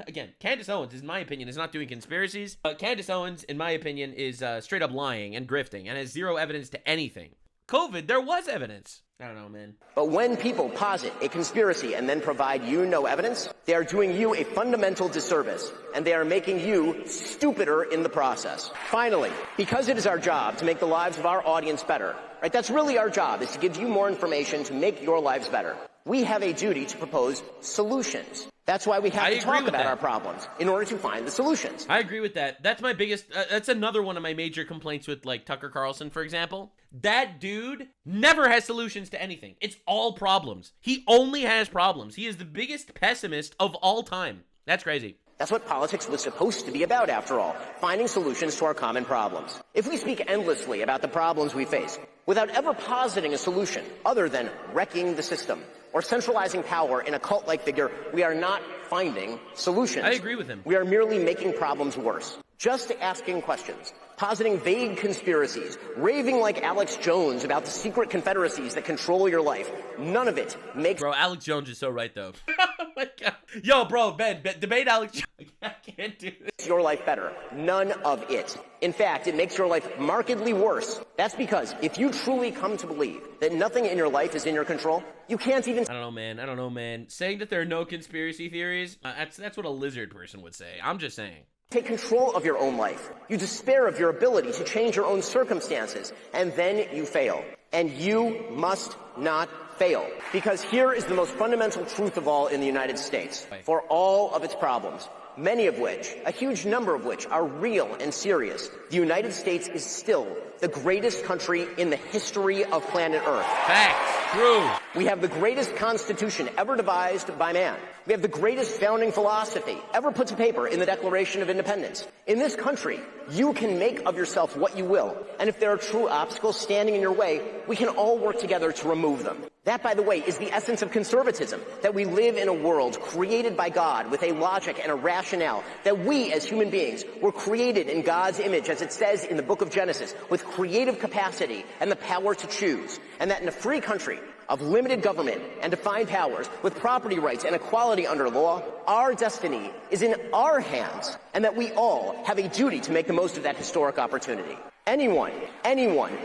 again, Candace Owens, in my opinion, is not doing conspiracies. Candace Owens, in my opinion, is straight up lying and grifting and has zero evidence to anything. COVID, there was evidence. I don't know, man. But when people posit a conspiracy and then provide you no evidence, they are doing you a fundamental disservice, and they are making you stupider in the process. Finally, because it is our job to make the lives of our audience better, right? That's really our job, is to give you more information to make your lives better. We have a duty to propose solutions. That's why we have to talk about our problems in order to find the solutions. I agree with that. That's my biggest, that's another one of my major complaints with, like, Tucker Carlson, for example. That dude never has solutions to anything. It's all problems. He only has problems. He is the biggest pessimist of all time. That's crazy. That's what politics was supposed to be about, after all, finding solutions to our common problems. If we speak endlessly about the problems we face, without ever positing a solution other than wrecking the system or centralizing power in a cult-like figure, we are not finding solutions. I agree with him. We are merely making problems worse. Just asking questions, positing vague conspiracies, raving like Alex Jones about the secret confederacies that control your life. None of it makes... Bro, Alex Jones is so right, though. Oh my God. Yo, bro, Ben, debate Alex Jones. I can't do this. Your life better. None of it. In fact, it makes your life markedly worse. That's because if you truly come to believe that nothing in your life is in your control, you can't even... I don't know, man. Saying that there are no conspiracy theories, that's what a lizard person would say. I'm just saying. Take control of your own life. You despair of your ability to change your own circumstances, and then you fail. And you must not fail. Because here is the most fundamental truth of all in the United States. For all of its problems, many of which, a huge number of which, are real and serious, the United States is still the greatest country in the history of planet Earth. Facts. True. We have the greatest constitution ever devised by man. We have the greatest founding philosophy ever put to paper in the Declaration of Independence. In this country, you can make of yourself what you will, and if there are true obstacles standing in your way, we can all work together to remove them. That, by the way, is the essence of conservatism, that we live in a world created by God with a logic and a rationale, that we as human beings were created in God's image, as it says in the book of Genesis, with creative capacity and the power to choose, and that in a free country of limited government and defined powers, with property rights and equality under law, our destiny is in our hands, and that we all have a duty to make the most of that historic opportunity. Anyone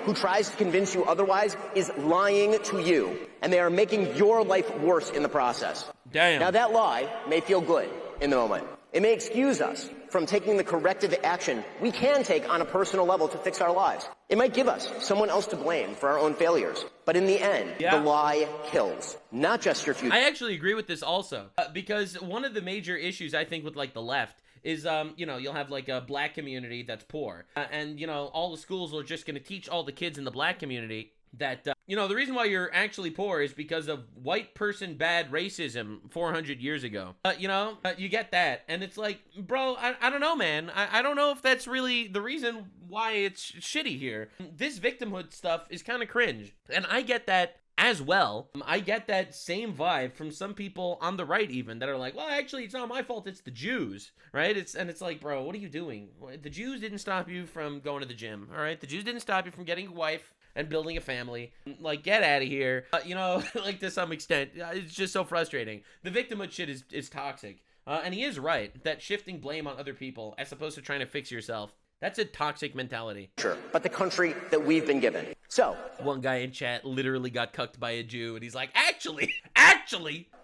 who tries to convince you otherwise is lying to you, and they are making your life worse in the process. Damn. Now, that lie may feel good in the moment. It may excuse us from taking the corrective action we can take on a personal level to fix our lives. It might give us someone else to blame for our own failures. But in the end, the lie kills, not just your future. I actually agree with this also, because one of the major issues, I think, with, like, the left is, you'll have, like, a black community that's poor. And, all the schools are just going to teach all the kids in the black community that, the reason why you're actually poor is because of white person bad racism 400 years ago. You get that. And it's like, bro, I don't know, man. I don't know if that's really the reason why it's shitty here. This victimhood stuff is kind of cringe. And I get that as well. I get that same vibe from some people on the right even that are like, well, actually, it's not my fault. It's the Jews, right? It's like, bro, what are you doing? The Jews didn't stop you from going to the gym, all right? The Jews didn't stop you from getting a wife and building a family. Like, get out of here. Like, to some extent, it's just so frustrating. The victimhood shit is toxic. And he is right that shifting blame on other people as opposed to trying to fix yourself, that's a toxic mentality. Sure, but the country that we've been given. So, one guy in chat literally got cucked by a Jew, and he's like, actually.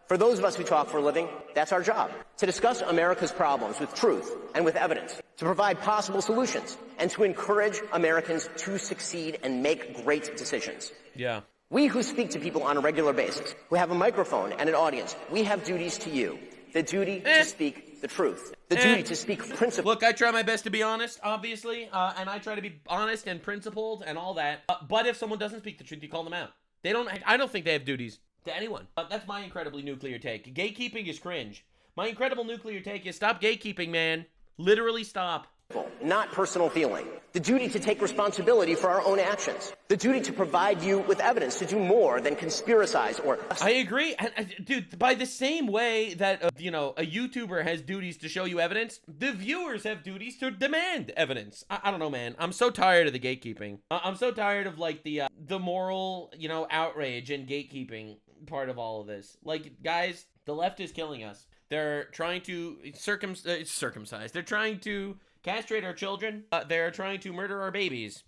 For those of us who talk for a living, that's our job. To discuss America's problems with truth and with evidence, to provide possible solutions, and to encourage Americans to succeed and make great decisions. Yeah. We who speak to people on a regular basis, who have a microphone and an audience, we have duties to you. The duty to speak the truth, the duty to speak principle. Look, I try my best to be honest, obviously, and I try to be honest and principled and all that. But if someone doesn't speak the truth, you call them out. I don't think they have duties to anyone. That's my incredibly nuclear take. Gatekeeping is cringe. My incredible nuclear take is stop gatekeeping, man. Literally stop. Not personal feeling. The duty to take responsibility for our own actions. The duty to provide you with evidence to do more than conspiracize or... I agree. Dude, by the same way that, a YouTuber has duties to show you evidence, the viewers have duties to demand evidence. I don't know, man. I'm so tired of the gatekeeping. I'm so tired of, like, the moral, outrage and gatekeeping part of all of this. Like, guys, the left is killing us. They're trying to circumcise. They're trying to castrate our children. They're trying to murder our babies.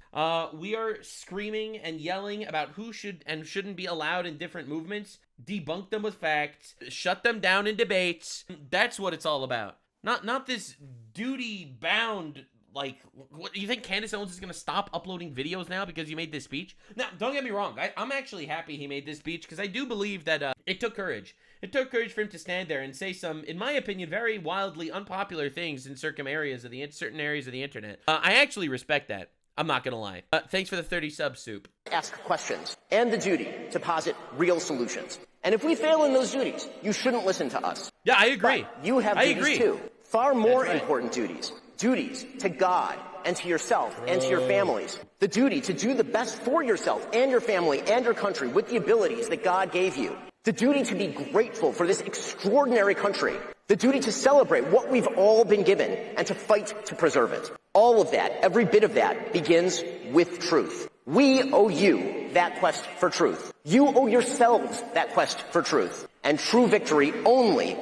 We are screaming and yelling about who should and shouldn't be allowed in different movements. Debunk them with facts. Shut them down in debates. That's what it's all about. Not this duty-bound, like, what, you think Candace Owens is going to stop uploading videos now because you made this speech? Now, don't get me wrong. I'm actually happy he made this speech because I do believe that it took courage. It took courage for him to stand there and say some, in my opinion, very wildly unpopular things in certain areas of the internet. I actually respect that. I'm not gonna lie. Thanks for the 30 subs, Soup. Ask questions and the duty to posit real solutions. And if we fail in those duties, you shouldn't listen to us. Yeah, I agree. But you have duties too. Far more important duties. Duties to God and to yourself and to your families. The duty to do the best for yourself and your family and your country with the abilities that God gave you. The duty to be grateful for this extraordinary country. The duty to celebrate what we've all been given and to fight to preserve it. All of that, every bit of that, begins with truth. We owe you that quest for truth. You owe yourselves that quest for truth. And true victory only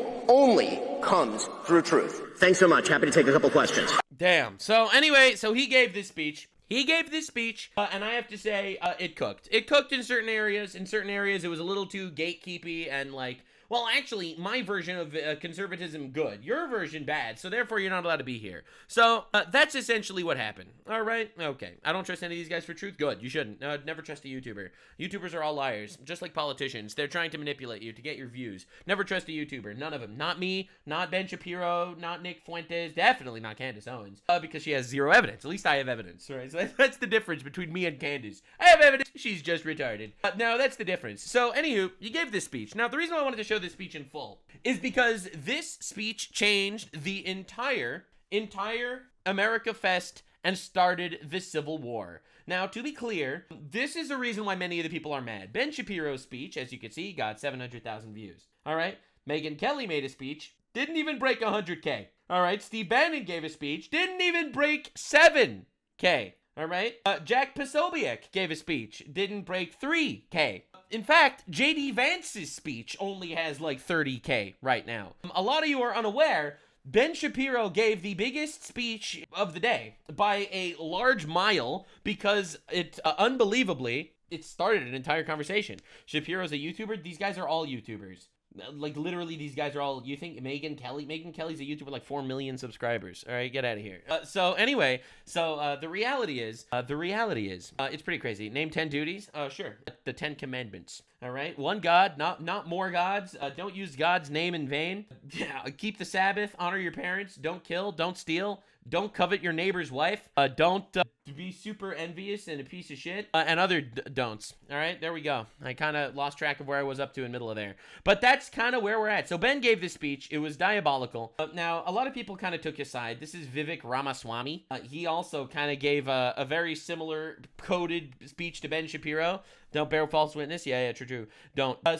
comes through truth. Thanks so much. Happy to take a couple questions. Damn. So anyway, he gave this speech. And I have to say, it cooked. It cooked in certain areas. In certain areas, it was a little too gatekeepy and, like, well, actually, my version of conservatism, good. Your version, bad. So therefore, you're not allowed to be here. So that's essentially what happened. All right? Okay. I don't trust any of these guys for truth. Good. You shouldn't. Never trust a YouTuber. YouTubers are all liars, just like politicians. They're trying to manipulate you to get your views. Never trust a YouTuber. None of them. Not me, not Ben Shapiro, not Nick Fuentes, definitely not Candace Owens, because she has zero evidence. At least I have evidence, right? So that's the difference between me and Candace. I have evidence. She's just retarded. Now, that's the difference. So, anywho, you gave this speech. Now, the reason why I wanted to show this speech in full is because this speech changed the entire America Fest and started the Civil War. Now, to be clear, this is the reason why many of the people are mad. Ben Shapiro's speech, as you can see, got 700,000 views. All right? Megyn Kelly made a speech, didn't even break 100K. All right? Steve Bannon gave a speech, didn't even break 7K. All right? Jack Posobiec gave a speech, didn't break 3K. In fact, J.D. Vance's speech only has like 30K right now. A lot of you are unaware, Ben Shapiro gave the biggest speech of the day by a large mile because it, unbelievably, it started an entire conversation. Shapiro's a YouTuber. These guys are all YouTubers. Like, literally, these guys are all, you think Megyn Kelly's a YouTuber, like 4 million subscribers. All right, get out of here. The reality is, it's pretty crazy. Name 10 duties? Sure. The 10 commandments. All right. One God, not more gods. Don't use God's name in vain. Yeah. Keep the Sabbath. Honor your parents. Don't kill. Don't steal. Don't covet your neighbor's wife. Don't be super envious and a piece of shit. And other don'ts. All right, there we go. I kind of lost track of where I was up to in the middle of there. But that's kind of where we're at. So Ben gave this speech. It was diabolical. Now, a lot of people kind of took his side. This is Vivek Ramaswamy. He also kind of gave a very similar coded speech to Ben Shapiro. Don't bear false witness. Yeah, true. Don't. And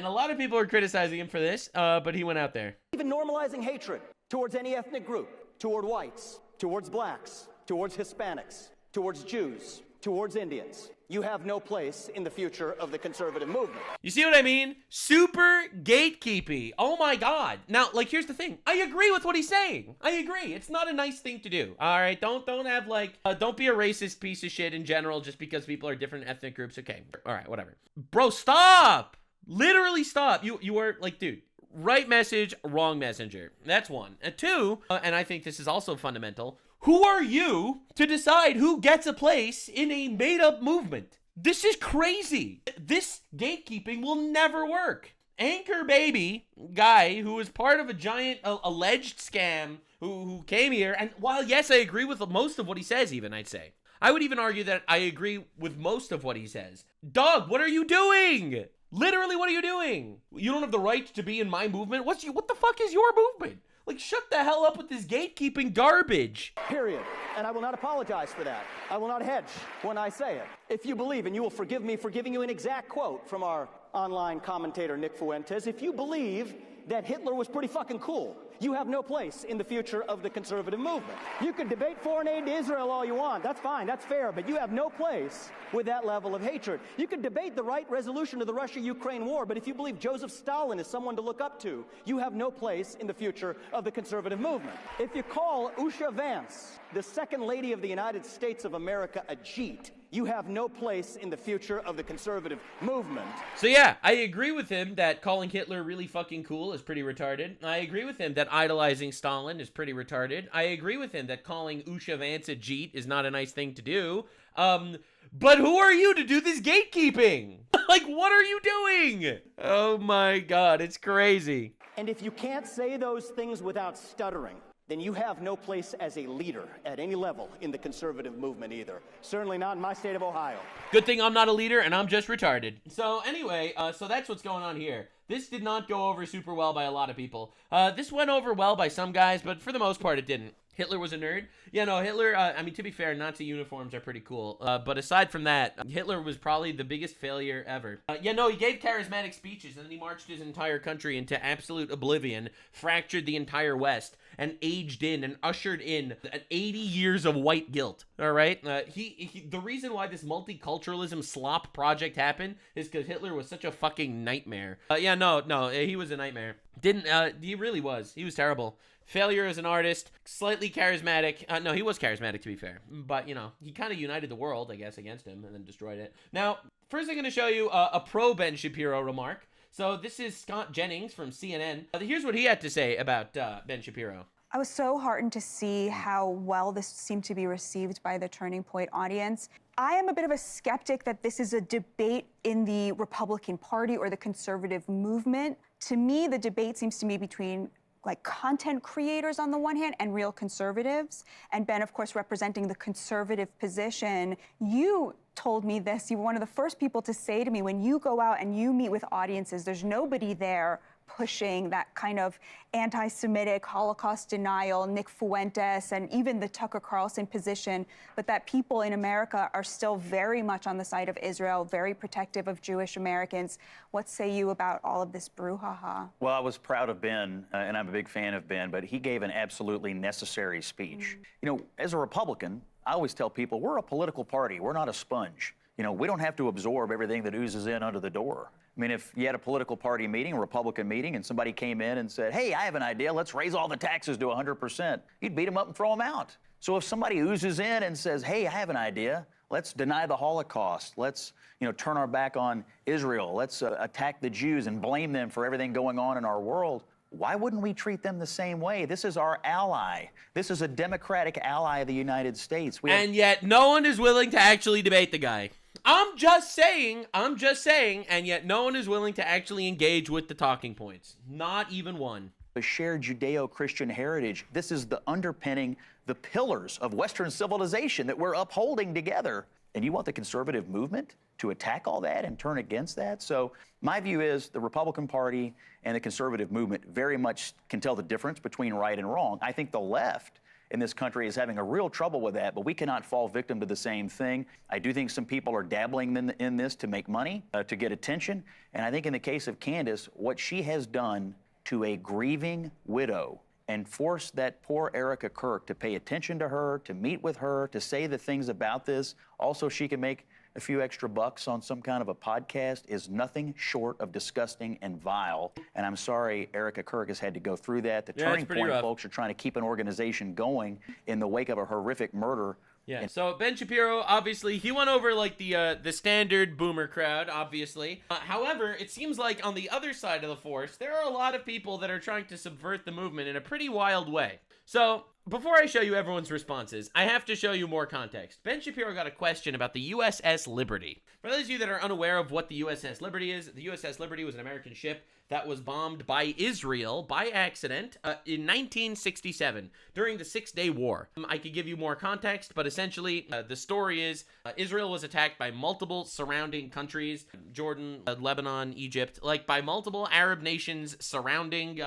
a lot of people are criticizing him for this, but he went out there. Even normalizing hatred towards any ethnic group, toward whites, towards blacks, towards Hispanics, towards Jews, towards Indians. You have no place in the future of the conservative movement. You see what I mean? Super gatekeepy. Oh my God. Now, like, here's the thing. I agree with what he's saying. I agree. It's not a nice thing to do. All right. Don't have like, don't be a racist piece of shit in general just because people are different ethnic groups. Okay. All right. Whatever. Bro, stop. Literally stop. You are like, dude. Right message, wrong messenger. That's one. And two, and I think this is also fundamental, who are you to decide who gets a place in a made-up movement? This is crazy. This gatekeeping will never work. anchor baby guy who was part of a giant alleged scam who came here. And while, yes, I agree with most of what he says, even, I'd say. I would even argue that I agree with most of what he says. Dog, what are you doing? Literally, what are you doing? You don't have the right to be in my movement? What the fuck is your movement? Like, shut the hell up with this gatekeeping garbage. Period. And I will not apologize for that. I will not hedge when I say it. If you believe, and you will forgive me for giving you an exact quote from our online commentator, Nick Fuentes, if you believe that Hitler was pretty fucking cool, you have no place in the future of the conservative movement. You can debate foreign aid to Israel all you want. That's fine. That's fair. But you have no place with that level of hatred. You can debate the right resolution of the Russia-Ukraine war, but if you believe Joseph Stalin is someone to look up to, you have no place in the future of the conservative movement. If you call Usha Vance, the second lady of the United States of America, a Jeet, you have no place in the future of the conservative movement. So yeah, I agree with him that calling Hitler really fucking cool is pretty retarded. I agree with him that idolizing Stalin is pretty retarded. I agree with him that calling Usha Vance a Jeet is not a nice thing to do. But who are you to do this gatekeeping? Like, what are you doing? Oh my God, it's crazy. And if you can't say those things without stuttering, then you have no place as a leader at any level in the conservative movement either. Certainly not in my state of Ohio. Good thing I'm not a leader and I'm just retarded. So anyway, so that's what's going on here. This did not go over super well by a lot of people. This went over well by some guys, but for the most part it didn't. Hitler was a nerd? Yeah, no, Hitler, I mean, to be fair, Nazi uniforms are pretty cool. But aside from that, Hitler was probably the biggest failure ever. Yeah, no, he gave charismatic speeches, and then he marched his entire country into absolute oblivion, fractured the entire West, and aged in and ushered in 80 years of white guilt, all right? The reason why this multiculturalism slop project happened is because Hitler was such a fucking nightmare. Yeah, no, he was a nightmare. He really was. He was terrible. Failure as an artist, slightly charismatic. No, he was charismatic, to be fair. But, you know, he kind of united the world, I guess, against him and then destroyed it. Now, first I'm going to show you a pro Ben Shapiro remark. So this is Scott Jennings from CNN. Here's what he had to say about Ben Shapiro. I was so heartened to see how well this seemed to be received by the Turning Point audience. I am a bit of a skeptic that this is a debate in the Republican Party or the conservative movement. To me, the debate seems to be between like content creators on the one hand and real conservatives. And Ben, of course, representing the conservative position. You told me this. You were one of the first people to say to me, when you go out and you meet with audiences, there's nobody there pushing that kind of anti-Semitic Holocaust denial, Nick Fuentes, and even the Tucker Carlson position, but that people in America are still very much on the side of Israel, very protective of Jewish Americans. What say you about all of this brouhaha? Well, I was proud of Ben, and I'm a big fan of Ben, but he gave an absolutely necessary speech. You know, as a Republican, I always tell people, we're a political party. We're not a sponge. You know, we don't have to absorb everything that oozes in under the door. I mean, if you had a political party meeting, a Republican meeting, and somebody came in and said, hey, I have an idea, let's raise all the taxes to 100%, you'd beat them up and throw them out. So if somebody oozes in and says, hey, I have an idea, let's deny the Holocaust, let's, you know, turn our back on Israel, let's attack the Jews and blame them for everything going on in our world, why wouldn't we treat them the same way? This is our ally. This is a democratic ally of the United States. And yet no one is willing to actually debate the guy. I'm just saying, and yet no one is willing to actually engage with the talking points. Not even one. A shared Judeo-Christian heritage. This is the underpinning, the pillars of Western civilization that we're upholding together. And you want the conservative movement to attack all that and turn against that? So my view is the Republican Party and the conservative movement very much can tell the difference between right and wrong. I think the left in this country is having a real trouble with that, but we cannot fall victim to the same thing. I do think some people are dabbling in this to make money, to get attention. And I think in the case of Candace, what she has done to a grieving widow and forced that poor Erica Kirk to pay attention to her, to meet with her, to say the things about this. Also, she can make a few extra bucks on some kind of a podcast is nothing short of disgusting and vile. And I'm sorry Erica Kirk has had to go through that. The Turning Point folks are trying to keep an organization going in the wake of a horrific murder. Yeah, so Ben Shapiro, obviously, he went over like the standard boomer crowd, obviously. However, it seems like on the other side of the force, there are a lot of people that are trying to subvert the movement in a pretty wild way. So, before I show you everyone's responses, I have to show you more context. Ben Shapiro got a question about the USS Liberty. For those of you that are unaware of what the USS Liberty is, the USS Liberty was an American ship that was bombed by Israel by accident in 1967 during the Six-Day War. I could give you more context, but essentially the story is Israel was attacked by multiple surrounding countries, Jordan, Lebanon, Egypt, like by multiple Arab nations surrounding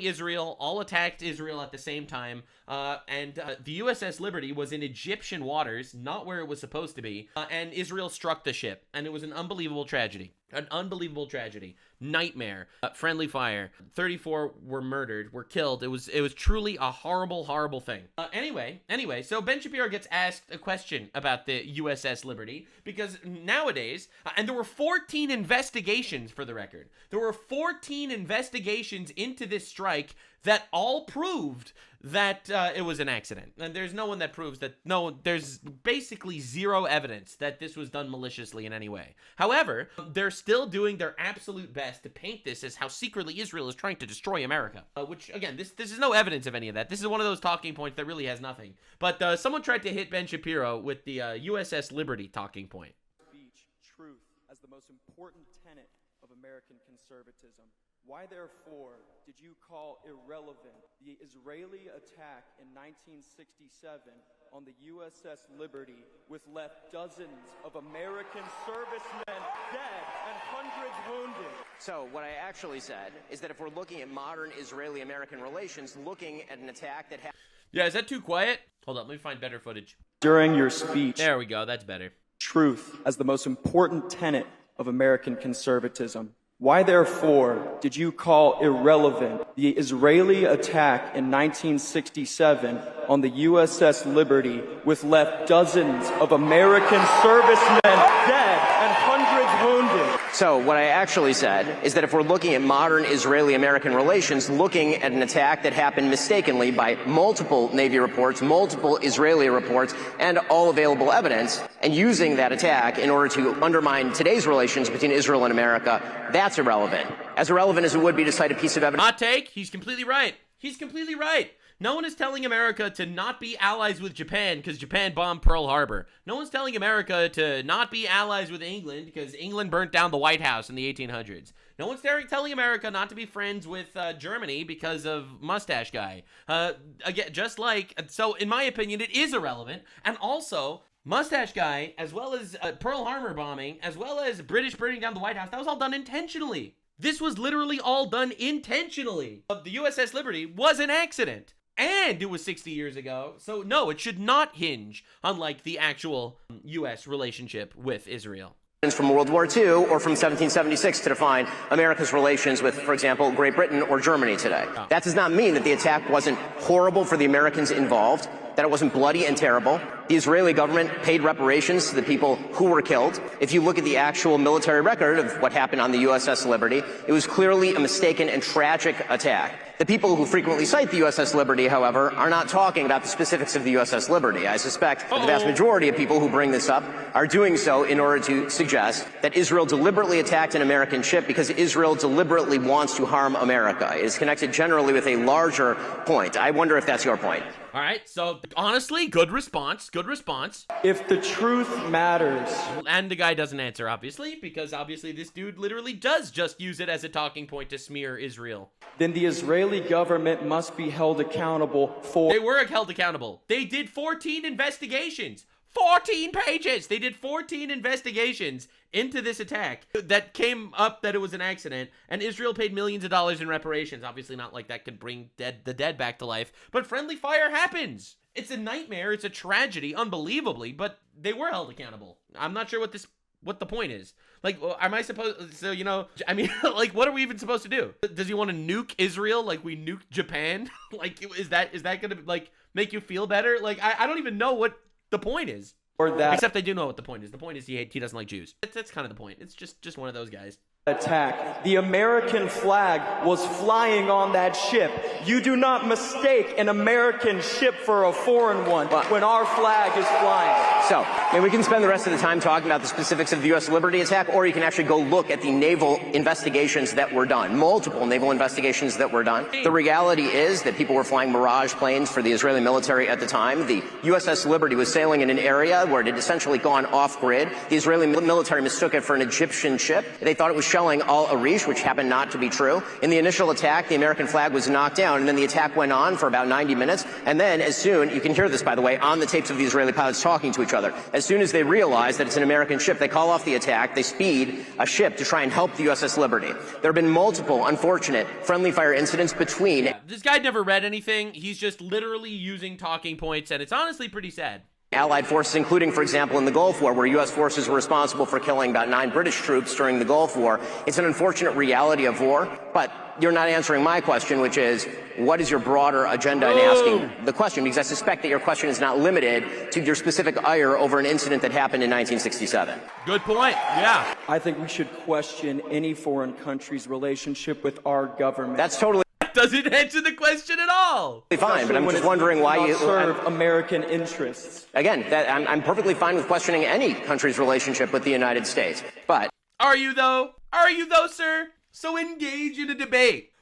Israel, all attacked Israel at the same time. And the USS Liberty was in Egyptian waters, not where it was supposed to be, and Israel struck the ship, and it was an unbelievable tragedy. An unbelievable tragedy. Nightmare. Friendly fire. 34 were murdered, were killed. It was truly a horrible, horrible thing. Anyway, so Ben Shapiro gets asked a question about the USS Liberty, because nowadays, and there were 14 investigations for the record. There were 14 investigations into this strike that all proved that it was an accident. And there's no one that proves that, there's basically zero evidence that this was done maliciously in any way. However, they're still doing their absolute best to paint this as how secretly Israel is trying to destroy America. Which, again, this is no evidence of any of that. This is one of those talking points that really has nothing. But someone tried to hit Ben Shapiro with the USS Liberty talking point. Speech, truth, as the most important tenet of American conservatism. Why, therefore, did you call irrelevant the Israeli attack in 1967 on the USS Liberty, which left dozens of American servicemen dead and hundreds wounded? So what I actually said is that if we're looking at modern Israeli-American relations, looking at an attack that happened... Yeah, is that too quiet? Hold on, let me find better footage. During your speech, there we go, that's better. Truth as the most important tenet of American conservatism. Why, therefore, did you call irrelevant the Israeli attack in 1967 on the USS Liberty, which left dozens of American servicemen dead and hundreds wounded? So what I actually said is that if we're looking at modern Israeli-American relations, looking at an attack that happened mistakenly by multiple Navy reports, multiple Israeli reports, and all available evidence, and using that attack in order to undermine today's relations between Israel and America, that's irrelevant. As irrelevant as it would be to cite a piece of evidence. Hot take, he's completely right. He's completely right. No one is telling America to not be allies with Japan because Japan bombed Pearl Harbor. No one's telling America to not be allies with England because England burnt down the White House in the 1800s. No one's telling America not to be friends with Germany because of Mustache Guy. Again, just like, so in my opinion, it is irrelevant. And also, Mustache Guy, as well as Pearl Harbor bombing, as well as British burning down the White House, that was all done intentionally. This was literally all done intentionally. The USS Liberty was an accident. And it was 60 years ago. So no, it should not hinge on like the actual U.S. relationship with Israel. From World War II or from 1776 to define America's relations with, for example, Great Britain or Germany today. Oh. That does not mean that the attack wasn't horrible for the Americans involved, that it wasn't bloody and terrible. The Israeli government paid reparations to the people who were killed. If you look at the actual military record of what happened on the USS Liberty, it was clearly a mistaken and tragic attack. The people who frequently cite the USS Liberty, however, are not talking about the specifics of the USS Liberty. I suspect that the vast majority of people who bring this up are doing so in order to suggest that Israel deliberately attacked an American ship because Israel deliberately wants to harm America. It is connected generally with a larger point. I wonder if that's your point. All right, so honestly, good response, good response. If the truth matters. And the guy doesn't answer, obviously, because obviously this dude literally does just use it as a talking point to smear Israel. Then the Israeli government must be held accountable for... They were held accountable. They did 14 investigations. 14 pages! They did 14 investigations into this attack that came up that it was an accident, and Israel paid millions of dollars in reparations. Obviously not like that could bring the dead back to life, but friendly fire happens. It's a nightmare, it's a tragedy, unbelievably, but they were held accountable. I'm not sure what the point is. Like, am I supposed, so, you know, I mean, like, what are we even supposed to do? Does he want to nuke Israel like we nuked Japan? Like, is that gonna, like, make you feel better? Like, I don't even know what the point is. Or that except I do know what the point is. The point is he doesn't like Jews. That's kind of the point. It's just one of those guys. Attack. The American flag was flying on that ship. You do not mistake an American ship for a foreign one when our flag is flying. So, and we can spend the rest of the time talking about the specifics of the U.S. Liberty attack, or you can actually go look at the naval investigations that were done, multiple naval investigations that were done. The reality is that people were flying Mirage planes for the Israeli military at the time. The USS Liberty was sailing in an area where it had essentially gone off-grid. The Israeli military mistook it for an Egyptian ship. They thought it was shelling Al-Arish, which happened not to be true. In the initial attack, the American flag was knocked down, and then the attack went on for about 90 minutes. And then as soon, you can hear this, by the way, on the tapes of the Israeli pilots talking to each other, as soon as they realize that it's an American ship, they call off the attack, they speed a ship to try and help the USS Liberty. There have been multiple unfortunate friendly fire incidents between... Yeah, this guy never read anything. He's just literally using talking points, and it's honestly pretty sad. Allied forces, including, for example, in the Gulf War, where U.S. forces were responsible for killing about 9 British troops during the Gulf War. It's an unfortunate reality of war, but you're not answering my question, which is, what is your broader agenda in asking the question? Because I suspect that your question is not limited to your specific ire over an incident that happened in 1967. Good point, yeah. I think we should question any foreign country's relationship with our government. That's totally doesn't answer the question at all. Fine, but I'm just wondering why you serve American interests. Again, I'm perfectly fine with questioning any country's relationship with the United States, but... Are you though? Are you though, sir? So engage in a debate.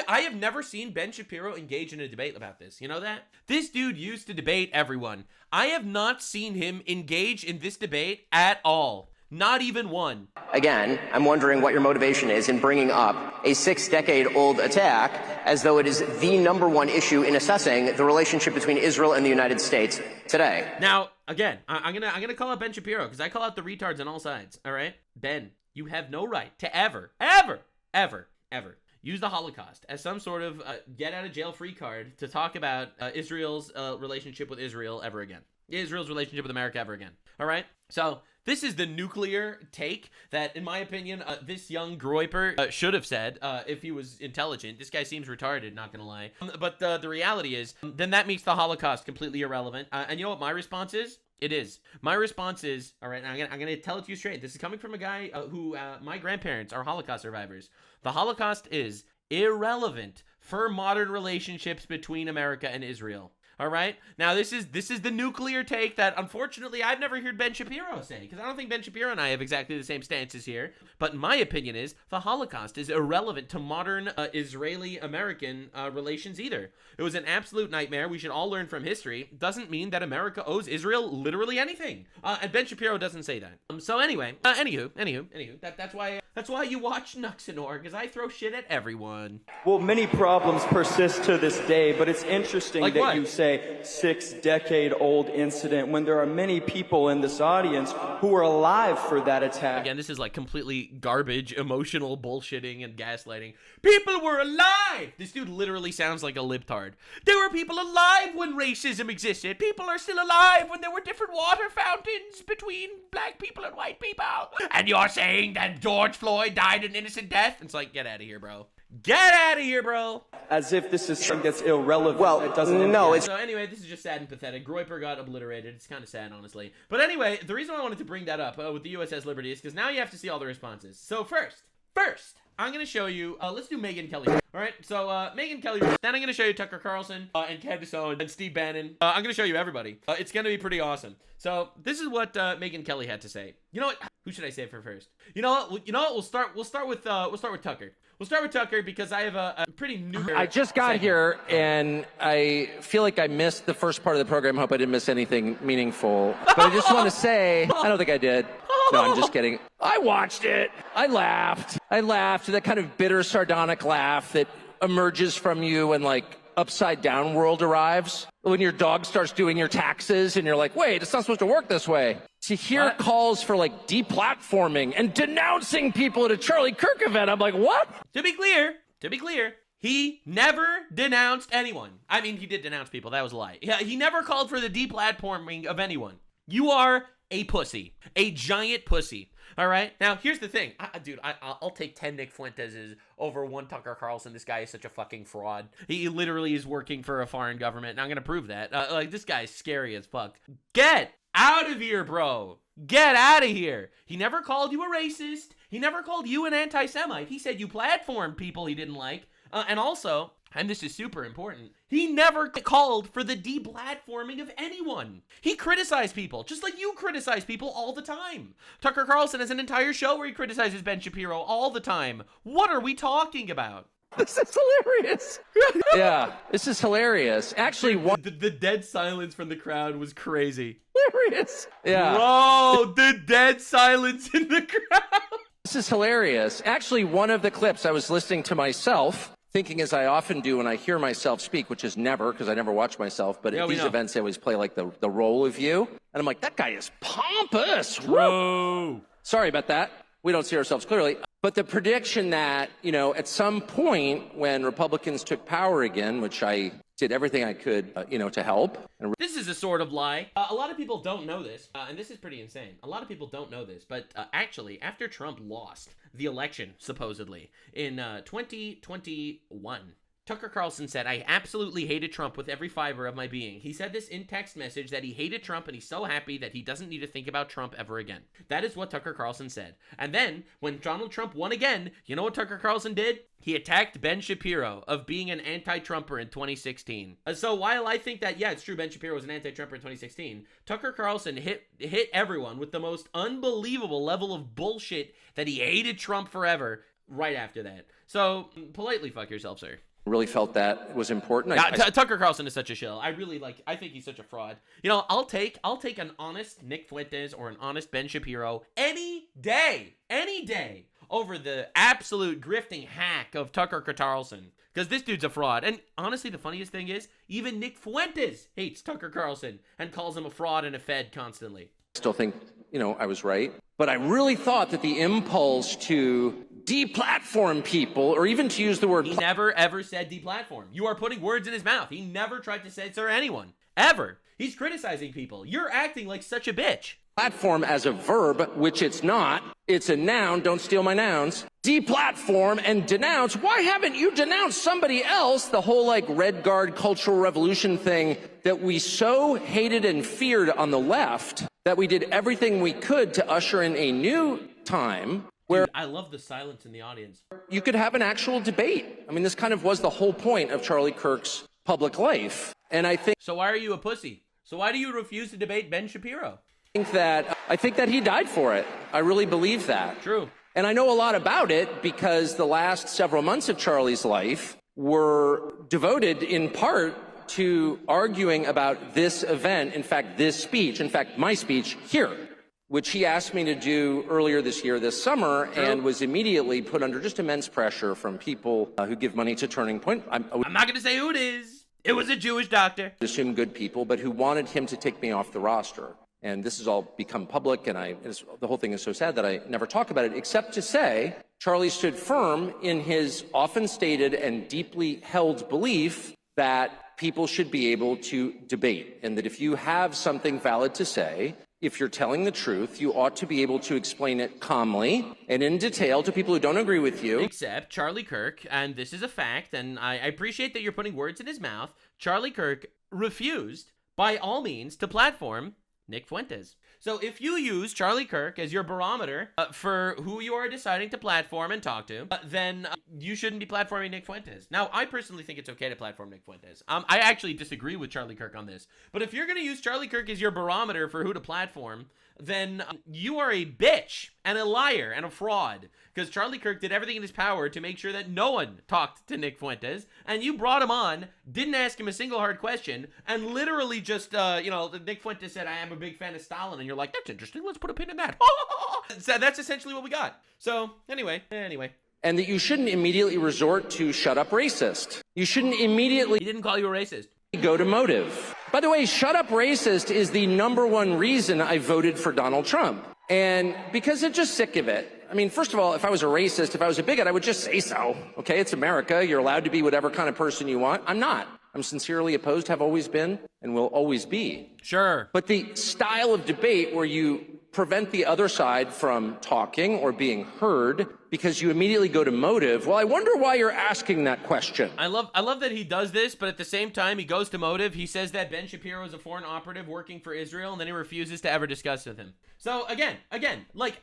I have never seen Ben Shapiro engage in a debate about this. You know that? This dude used to debate everyone. I have not seen him engage in this debate at all. Not even one. Again, I'm wondering what your motivation is in bringing up a 6-decade-old attack as though it is the #1 issue in assessing the relationship between Israel and the United States today. Now, again, I'm gonna call out Ben Shapiro because I call out the retards on all sides. All right, Ben, you have no right to ever use the Holocaust as some sort of get-out-of-jail-free card to talk about Israel's relationship with Israel ever again. Israel's relationship with America ever again. All right? So this is the nuclear take that, in my opinion, this young Groiper should have said if he was intelligent. This guy seems retarded, not gonna lie. But the reality is, then that makes the Holocaust completely irrelevant. And you know what my response is? It is. My response is, all right, I'm gonna tell it to you straight. This is coming from a guy who, my grandparents are Holocaust survivors. The Holocaust is irrelevant for modern relationships between America and Israel. All right. Now, this is the nuclear take that, unfortunately, I've never heard Ben Shapiro say, because I don't think Ben Shapiro and I have exactly the same stances here. But my opinion is the Holocaust is irrelevant to modern Israeli-American relations either. It was an absolute nightmare. We should all learn from history. Doesn't mean that America owes Israel literally anything. And Ben Shapiro doesn't say that. So anyway, anywho, that's why you watch Nuxanor, because I throw shit at everyone. Well, many problems persist to this day, but it's interesting like that what? You say 6-decade-old incident when there are many people in this audience who were alive for that attack. Again, this is like completely garbage, emotional bullshitting and gaslighting. People were alive! This dude literally sounds like a libtard. There were people alive when racism existed. People are still alive when there were different water fountains between black people and white people. And you're saying that George Floyd died an innocent death? It's like, get out of here, bro. Get out of here, bro. As if this is something that's irrelevant. Well, that doesn't no, So anyway, this is just sad and pathetic. Groiper got obliterated. It's kind of sad, honestly. But anyway, the reason I wanted to bring that up with the USS Liberty is because now you have to see all the responses. So first, I'm going to show you, let's do Megyn Kelly. All right, so Megyn Kelly. Then I'm going to show you Tucker Carlson and Candace Owens and Steve Bannon. I'm going to show you everybody. It's going to be pretty awesome. So this is what Megyn Kelly had to say. You know what? Who should I say for first? You know what? We'll start with Tucker. We'll start with Tucker because I have a pretty new... I just got here, and I feel like I missed the first part of the program. Hope I didn't miss anything meaningful. But I just want to say, I don't think I did. No, I'm just kidding. I watched it. I laughed. That kind of bitter, sardonic laugh that emerges from you when, like, upside down world arrives. When your dog starts doing your taxes, and you're like, wait, it's not supposed to work this way. To hear calls for, like, deplatforming and denouncing people at a Charlie Kirk event, I'm like, what? To be clear, he never denounced anyone. I mean, he did denounce people. That was a lie. He never called for the deplatforming of anyone. You are a pussy. A giant pussy. All right? Now, here's the thing. Dude, I'll take 10 Nick Fuentes over one Tucker Carlson. This guy is such a fucking fraud. He literally is working for a foreign government, and I'm going to prove that. Like, this guy is scary as fuck. Get out of here, bro. Get out of here. He never called you a racist. He never called you an anti-Semite. He said you platformed people he didn't like. And also, and this is super important, he never called for the deplatforming of anyone. He criticized people, just like you criticize people all the time. Tucker Carlson has an entire show where he criticizes Ben Shapiro all the time. What are we talking about? This is hilarious. Yeah, this is hilarious. Actually, the dead silence from the crowd was crazy. Hilarious. Yeah. Bro, the dead silence in the crowd. This is hilarious. Actually, one of the clips I was listening to myself, thinking as I often do when I hear myself speak, which is never, because I never watch myself, but at these events, they always play like the role of you. And I'm like, that guy is pompous. Whoa. Sorry about that. We don't see ourselves clearly. But the prediction that, at some point when Republicans took power again, which I did everything I could, to help. This is a sort of lie. A lot of people don't know this, and this is pretty insane. A lot of people don't know this, but actually, after Trump lost the election, supposedly, in 2021, Tucker Carlson said, "I absolutely hated Trump with every fiber of my being." He said this in text message that he hated Trump and he's so happy that he doesn't need to think about Trump ever again. That is what Tucker Carlson said. And then, when Donald Trump won again, you know what Tucker Carlson did? He attacked Ben Shapiro of being an anti-Trumper in 2016. So while I think that, yeah, it's true, Ben Shapiro was an anti-Trumper in 2016, Tucker Carlson hit everyone with the most unbelievable level of bullshit that he hated Trump forever right after that. So, politely fuck yourself, sir. Really felt that was important. Tucker Carlson is such a shill. I think he's such a fraud. I'll take an honest Nick Fuentes or an honest Ben Shapiro any day over the absolute grifting hack of Tucker Carlson. Because this dude's a fraud. And honestly, the funniest thing is, even Nick Fuentes hates Tucker Carlson and calls him a fraud and a fed constantly. Still think, I was right. But I really thought that the impulse to deplatform people, or even to use the word... He never, ever said deplatform. You are putting words in his mouth. He never tried to censor anyone. Ever. He's criticizing people. You're acting like such a bitch. Platform as a verb, which it's not. It's a noun. Don't steal my nouns. Deplatform and denounce. Why haven't you denounced somebody else? The whole Red Guard Cultural Revolution thing that we so hated and feared on the left that we did everything we could to usher in a new time where... Dude, I love the silence in the audience. You could have an actual debate. I mean, this kind of was the whole point of Charlie Kirk's public life. And I think... So why are you a pussy? So why do you refuse to debate Ben Shapiro? I think that he died for it. I really believe that. True. And I know a lot about it because the last several months of Charlie's life were devoted in part to arguing about this event, in fact, this speech, in fact, my speech here, which he asked me to do earlier this year, this summer, and was immediately put under just immense pressure from people who give money to Turning Point. I'm not going to say who it is. It was a Jewish doctor. I assume good people, but who wanted him to take me off the roster. And this has all become public, and the whole thing is so sad that I never talk about it, except to say Charlie stood firm in his often stated and deeply held belief that people should be able to debate, and that if you have something valid to say, if you're telling the truth, you ought to be able to explain it calmly and in detail to people who don't agree with you. Except Charlie Kirk, and this is a fact, and I appreciate that you're putting words in his mouth, Charlie Kirk refused, by all means, to platform Nick Fuentes. So if you use Charlie Kirk as your barometer for who you are deciding to platform and talk to, then you shouldn't be platforming Nick Fuentes. Now, I personally think it's okay to platform Nick Fuentes. I actually disagree with Charlie Kirk on this. But if you're going to use Charlie Kirk as your barometer for who to platform, then you are a bitch and a liar and a fraud. Because Charlie Kirk did everything in his power to make sure that no one talked to Nick Fuentes, and you brought him on, didn't ask him a single hard question, and literally just, Nick Fuentes said, "I am a big fan of Stalin," and you're like, "That's interesting, let's put a pin in that." So that's essentially what we got. So, anyway. And that you shouldn't immediately resort to shut up racist. You shouldn't immediately... He didn't call you a racist. Go to motive. By the way, shut up racist is the #1 reason I voted for Donald Trump. And because I'm just sick of it. I mean, first of all, if I was a racist, if I was a bigot, I would just say so. Okay, it's America. You're allowed to be whatever kind of person you want. I'm not. I'm sincerely opposed, have always been, and will always be. Sure. But the style of debate where you prevent the other side from talking or being heard because you immediately go to motive. Well, I wonder why you're asking that question. I love that he does this, but at the same time, he goes to motive. He says that Ben Shapiro is a foreign operative working for Israel, and then he refuses to ever discuss with him. So again,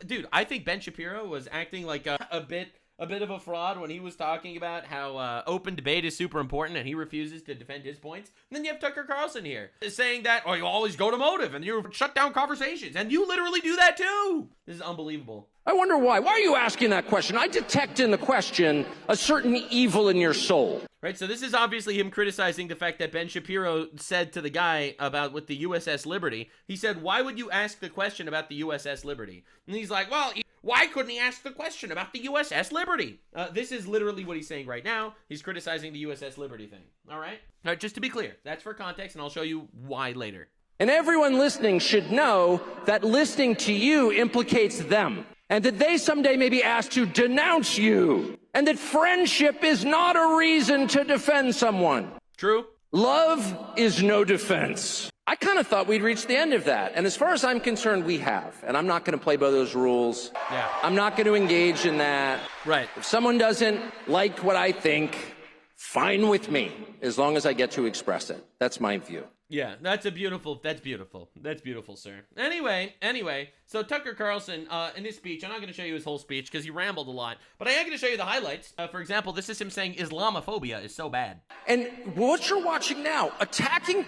dude, I think Ben Shapiro was acting like a bit of a fraud when he was talking about how open debate is super important and he refuses to defend his points. And then you have Tucker Carlson here saying that, you always go to motive and you shut down conversations, and you literally do that too. This is unbelievable. I wonder why. Why are you asking that question? I detect in the question a certain evil in your soul. Right, so this is obviously him criticizing the fact that Ben Shapiro said to the guy about with the USS Liberty. He said, "Why would you ask the question about the USS Liberty?" And he's like, "Well, Why couldn't he ask the question about the USS Liberty? This is literally what he's saying right now. He's criticizing the USS Liberty thing. All right? All right, just to be clear, that's for context, and I'll show you why later. And everyone listening should know that listening to you implicates them, and that they someday may be asked to denounce you, and that friendship is not a reason to defend someone. True. Love is no defense. I kind of thought we'd reached the end of that. And as far as I'm concerned, we have. And I'm not going to play by those rules. Yeah. I'm not going to engage in that. Right. If someone doesn't like what I think, fine with me, as long as I get to express it. That's my view. Yeah, that's beautiful, sir. Anyway, so Tucker Carlson, in his speech, I'm not going to show you his whole speech because he rambled a lot, but I am going to show you the highlights. For example, this is him saying Islamophobia is so bad. And what you're watching now, attacking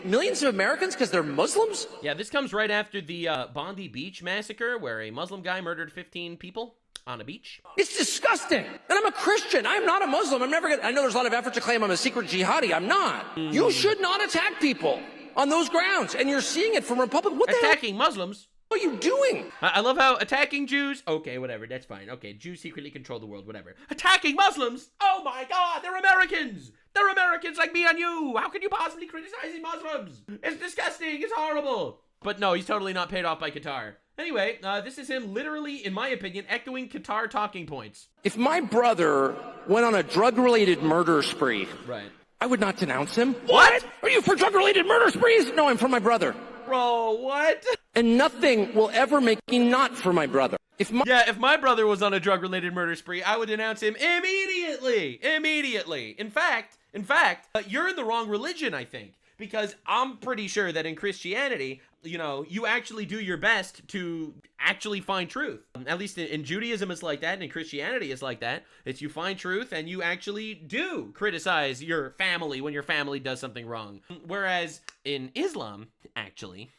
millions of Americans because they're Muslims? Yeah, this comes right after the Bondi Beach massacre where a Muslim guy murdered 15 people on a beach. It's disgusting. And I'm a Christian. I'm not a Muslim. I know there's a lot of effort to claim I'm a secret jihadi. I'm not. You should not attack people on those grounds. And you're seeing it from Republicans. What the hell? Attacking Muslims? What are you doing? I love how attacking Jews, okay, whatever, that's fine. Okay, Jews secretly control the world, whatever. Attacking Muslims? Oh my God, they're Americans! They're Americans like me and you! How can you possibly criticize Muslims? It's disgusting, it's horrible! But no, he's totally not paid off by Qatar. Anyway, this is him literally, in my opinion, echoing Qatar talking points. If my brother went on a drug-related murder spree, right, I would not denounce him. What? Are you for drug-related murder sprees? No, I'm for my brother. Bro, what? And nothing will ever make me not for my brother. If my brother was on a drug-related murder spree, I would denounce him immediately. In fact, you're in the wrong religion, I think. Because I'm pretty sure that in Christianity, you know, you actually do your best to actually find truth. At least in Judaism it's like that, and in Christianity it's like that. It's you find truth and you actually do criticize your family when your family does something wrong. Whereas in Islam, actually,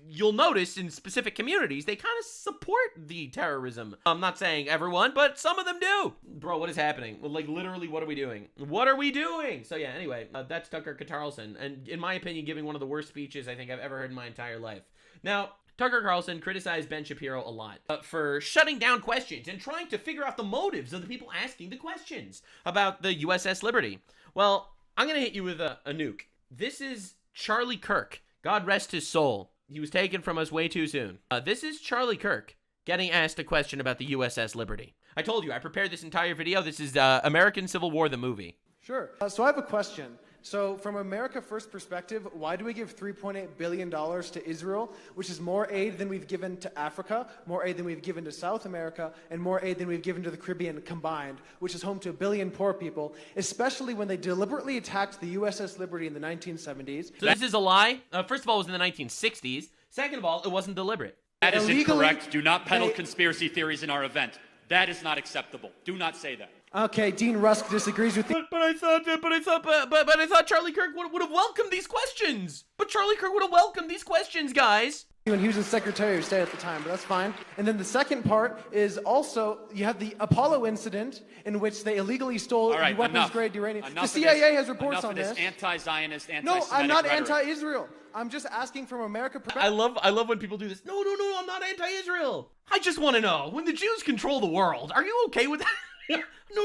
you'll notice in specific communities, they kind of support the terrorism. I'm not saying everyone, but some of them do. Bro, what is happening? Like, literally, what are we doing? What are we doing? So yeah, anyway, that's Tucker Carlson, and in my opinion, giving one of the worst speeches I think I've ever heard in my entire life. Now, Tucker Carlson criticized Ben Shapiro a lot for shutting down questions and trying to figure out the motives of the people asking the questions about the USS Liberty. Well, I'm going to hit you with a nuke. This is Charlie Kirk. God rest his soul. He was taken from us way too soon. This is Charlie Kirk getting asked a question about the USS Liberty. I told you, I prepared this entire video. This is American Civil War, the movie. Sure. So I have a question. So from America First perspective, why do we give $3.8 billion to Israel, which is more aid than we've given to Africa, more aid than we've given to South America, and more aid than we've given to the Caribbean combined, which is home to 1 billion poor people, especially when they deliberately attacked the USS Liberty in the 1970s? So this is a lie? First of all, it was in the 1960s. Second of all, it wasn't deliberate. That is incorrect. Do not peddle conspiracy theories in our event. That is not acceptable. Do not say that. Okay, Dean Rusk disagrees with you. But I thought Charlie Kirk would have welcomed these questions. But Charlie Kirk would have welcomed these questions, guys. When he was the Secretary of State at the time, but that's fine. And then the second part is also, you have the Apollo incident in which they illegally stole weapons-grade uranium. The CIA has reports on this. Anti-Zionist, No, I'm not anti-Israel. I'm just asking from America. I love when people do this. No, I'm not anti-Israel. I just want to know, when the Jews control the world, are you okay with that? No,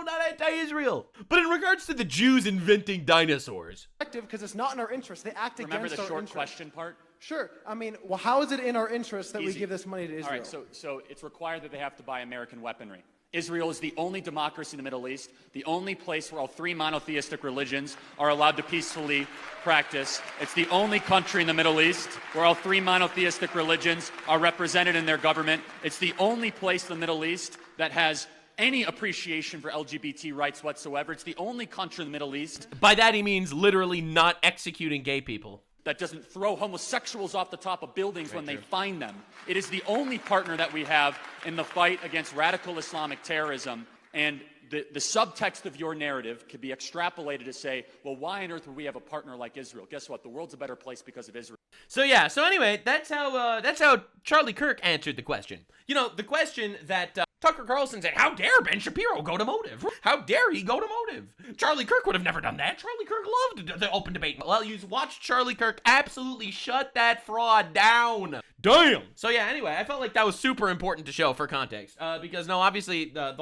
not anti-Israel. But in regards to the Jews inventing dinosaurs. Because it's not in our interest. They act against our interest. Remember the short question part? Sure. I mean, well, how is it in our interest that we give this money to Israel? All right, so it's required that they have to buy American weaponry. Israel is the only democracy in the Middle East, the only place where all three monotheistic religions are allowed to peacefully practice. It's the only country in the Middle East where all three monotheistic religions are represented in their government. It's the only place in the Middle East that has any appreciation for LGBT rights whatsoever. It's the only country in the Middle East. By that he means literally not executing gay people. That doesn't throw homosexuals off the top of buildings when they find them. It is the only partner that we have in the fight against radical Islamic terrorism. And the subtext of your narrative could be extrapolated to say, well, why on earth would we have a partner like Israel? Guess what? The world's a better place because of Israel. So anyway, that's how Charlie Kirk answered the question. You know, the question that Tucker Carlson said, how dare Ben Shapiro go to Motive? How dare he go to Motive? Charlie Kirk would have never done that. Charlie Kirk loved the open debate. Well, you watched Charlie Kirk absolutely shut that fraud down. Damn. So yeah, anyway, I felt like that was super important to show for context. Because no, obviously the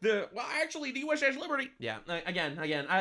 USS Liberty. Yeah, again,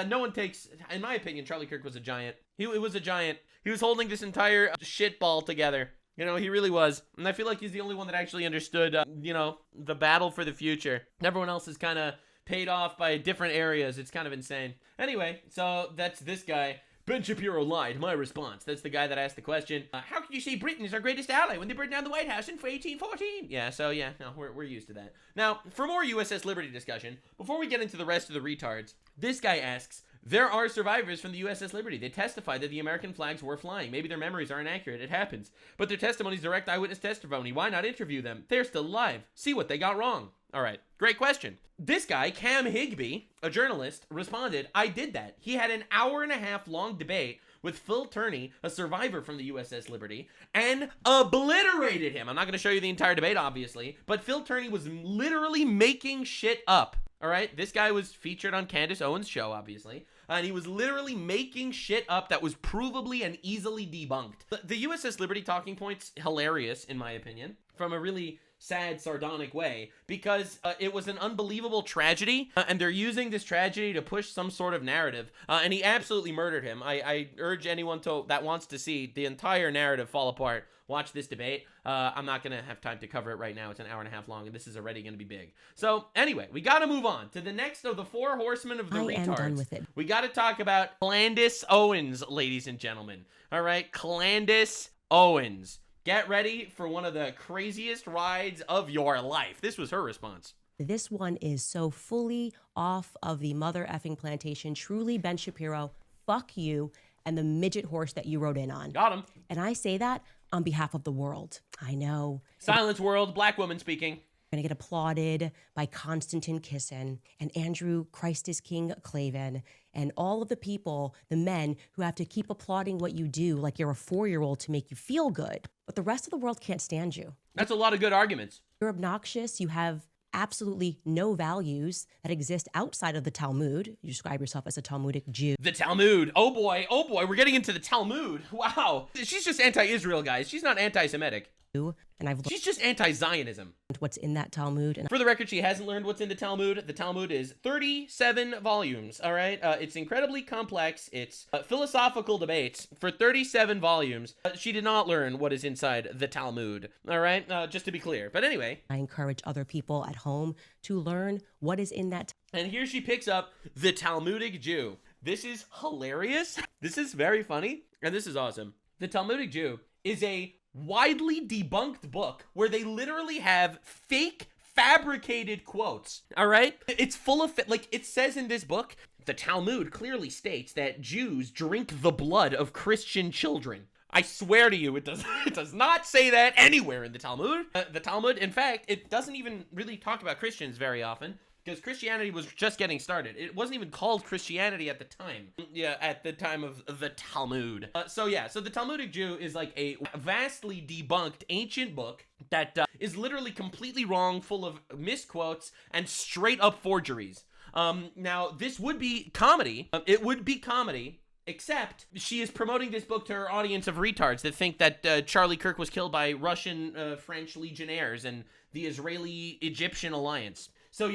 no one takes, in my opinion, Charlie Kirk was a giant. He was a giant. He was holding this entire shitball together. You know, he really was. And I feel like he's the only one that actually understood, the battle for the future. Everyone else is kind of paid off by different areas. It's kind of insane. Anyway, so that's this guy. Ben Shapiro lied. My response. That's the guy that asked the question. How can you say Britain is our greatest ally when they burned down the White House in 1814? Yeah, so yeah, no, we're used to that. Now, for more USS Liberty discussion, before we get into the rest of the retards, this guy asks, there are survivors from the USS Liberty. They testified that the American flags were flying. Maybe their memories are inaccurate. It happens. But their testimony is direct eyewitness testimony. Why not interview them? They're still alive. See what they got wrong. All right. Great question. This guy, Cam Higbee, a journalist, responded, I did that. He had an hour-and-a-half long debate with Phil Turney, a survivor from the USS Liberty, and obliterated him. I'm not going to show you the entire debate, obviously, but Phil Turney was literally making shit up. All right, this guy was featured on Candace Owens' show, obviously, and he was literally making shit up that was provably and easily debunked. The USS Liberty talking point's hilarious, in my opinion, from a really sad, sardonic way, because it was an unbelievable tragedy, and they're using this tragedy to push some sort of narrative, and he absolutely murdered him. I urge anyone that wants to see the entire narrative fall apart, watch this debate. I'm not going to have time to cover it right now. It's an hour and a half long, and this is already going to be big. So, anyway, we got to move on to the next of the four horsemen of the retards. I am done with it. We got to talk about Candace Owens, ladies and gentlemen. All right, Candace Owens. Get ready for one of the craziest rides of your life. This was her response. This one is so fully off of the mother effing plantation. Truly, Ben Shapiro, fuck you and the midget horse that you rode in on. Got him. And I say that on behalf of the world. I know. Silence world, black woman speaking. Gonna get applauded by Konstantin Kisin and Andrew Christ is King Clavin and all of the people, the men who have to keep applauding what you do like you're a 4-year-old to make you feel good. But the rest of the world can't stand you. That's a lot of good arguments. You're obnoxious. You have absolutely no values that exist outside of the Talmud. You describe yourself as a Talmudic Jew. The Talmud. Oh boy, we're getting into the Talmud. Wow. She's just anti-Israel, guys. She's not anti-Semitic. And she's just anti-Zionism. What's in that Talmud. And for the record, she hasn't learned what's in the Talmud. The Talmud is 37 volumes, all right? It's incredibly complex. It's philosophical debates for 37 volumes. She did not learn what is inside the Talmud, all right? Just to be clear. But anyway. I encourage other people at home to learn what is in that. And here she picks up the Talmudic Jew. This is hilarious. This is very funny. And this is awesome. The Talmudic Jew is a widely debunked book where they literally have fake fabricated quotes. All right, it's full of it says in this book, the Talmud clearly states that Jews drink the blood of Christian children. I swear to you, it does not say that anywhere in the Talmud. The Talmud, in fact, it doesn't even really talk about Christians very often, because Christianity was just getting started. It wasn't even called Christianity at the time. Yeah, at the time of the Talmud. So the Talmudic Jew is like a vastly debunked ancient book that is literally completely wrong, full of misquotes and straight up forgeries. Now, this would be comedy. It would be comedy. Except she is promoting this book to her audience of retards that think that Charlie Kirk was killed by Russian French legionnaires and the Israeli-Egyptian alliance. So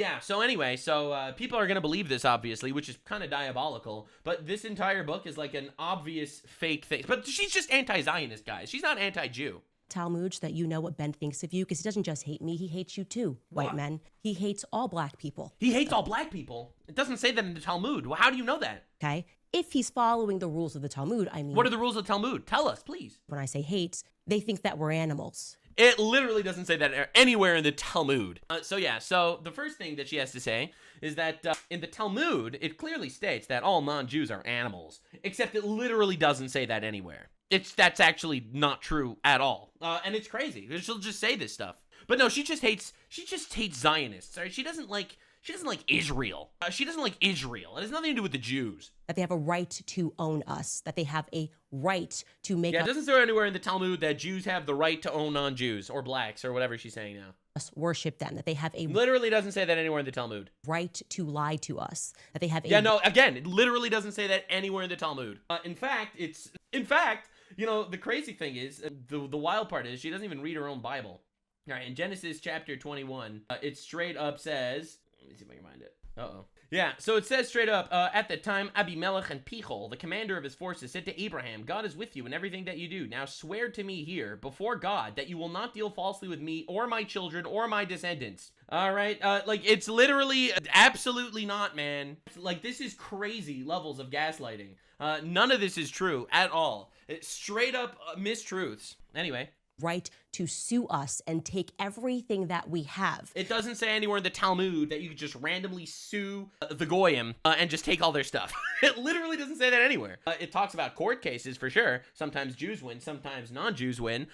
people are going to believe this, obviously, which is kind of diabolical. But this entire book is like an obvious fake thing. But she's just anti-Zionist, guys. She's not anti-Jew. Talmud, that you know what Ben thinks of you, because he doesn't just hate me, he hates you too, white men. He hates all black people. He hates all black people? It doesn't say that in the Talmud. Well, how do you know that? Okay. If he's following the rules of the Talmud, I mean... What are the rules of the Talmud? Tell us, please. When I say hates, they think that we're animals. It literally doesn't say that anywhere in the Talmud. So the first thing that she has to say is that in the Talmud, it clearly states that all non-Jews are animals, except it literally doesn't say that anywhere. That's actually not true at all. And it's crazy. She'll just say this stuff. But no, she just hates Zionists. Right? She doesn't like She doesn't like Israel. She doesn't like Israel. It has nothing to do with the Jews. That they have a right to own us. That they have a right to make it doesn't say anywhere in the Talmud that Jews have the right to own non-Jews or blacks or whatever she's saying now. us worship them. That they have a literally doesn't say that anywhere in the Talmud. Right to lie to us. That they have a again, it literally doesn't say that anywhere in the Talmud. In fact, you know, the crazy thing is, the wild part is she doesn't even read her own Bible. All right, in Genesis chapter 21, it straight up says, let me see if I can find it. Uh-oh. Yeah, so it says straight up, at the time, Abimelech and Pichol, the commander of his forces, said to Abraham, God is with you in everything that you do. Now swear to me here, before God, that you will not deal falsely with me or my children or my descendants. All right, like, it's literally absolutely not, man. Like, this is crazy levels of gaslighting. None of this is true at all. It's straight up mistruths. Anyway. Right to sue us and take everything that we have. It doesn't say anywhere in the Talmud that you could just randomly sue the Goyim and just take all their stuff. It literally doesn't say that anywhere. It talks about court cases for sure. Sometimes Jews win, sometimes non-Jews win,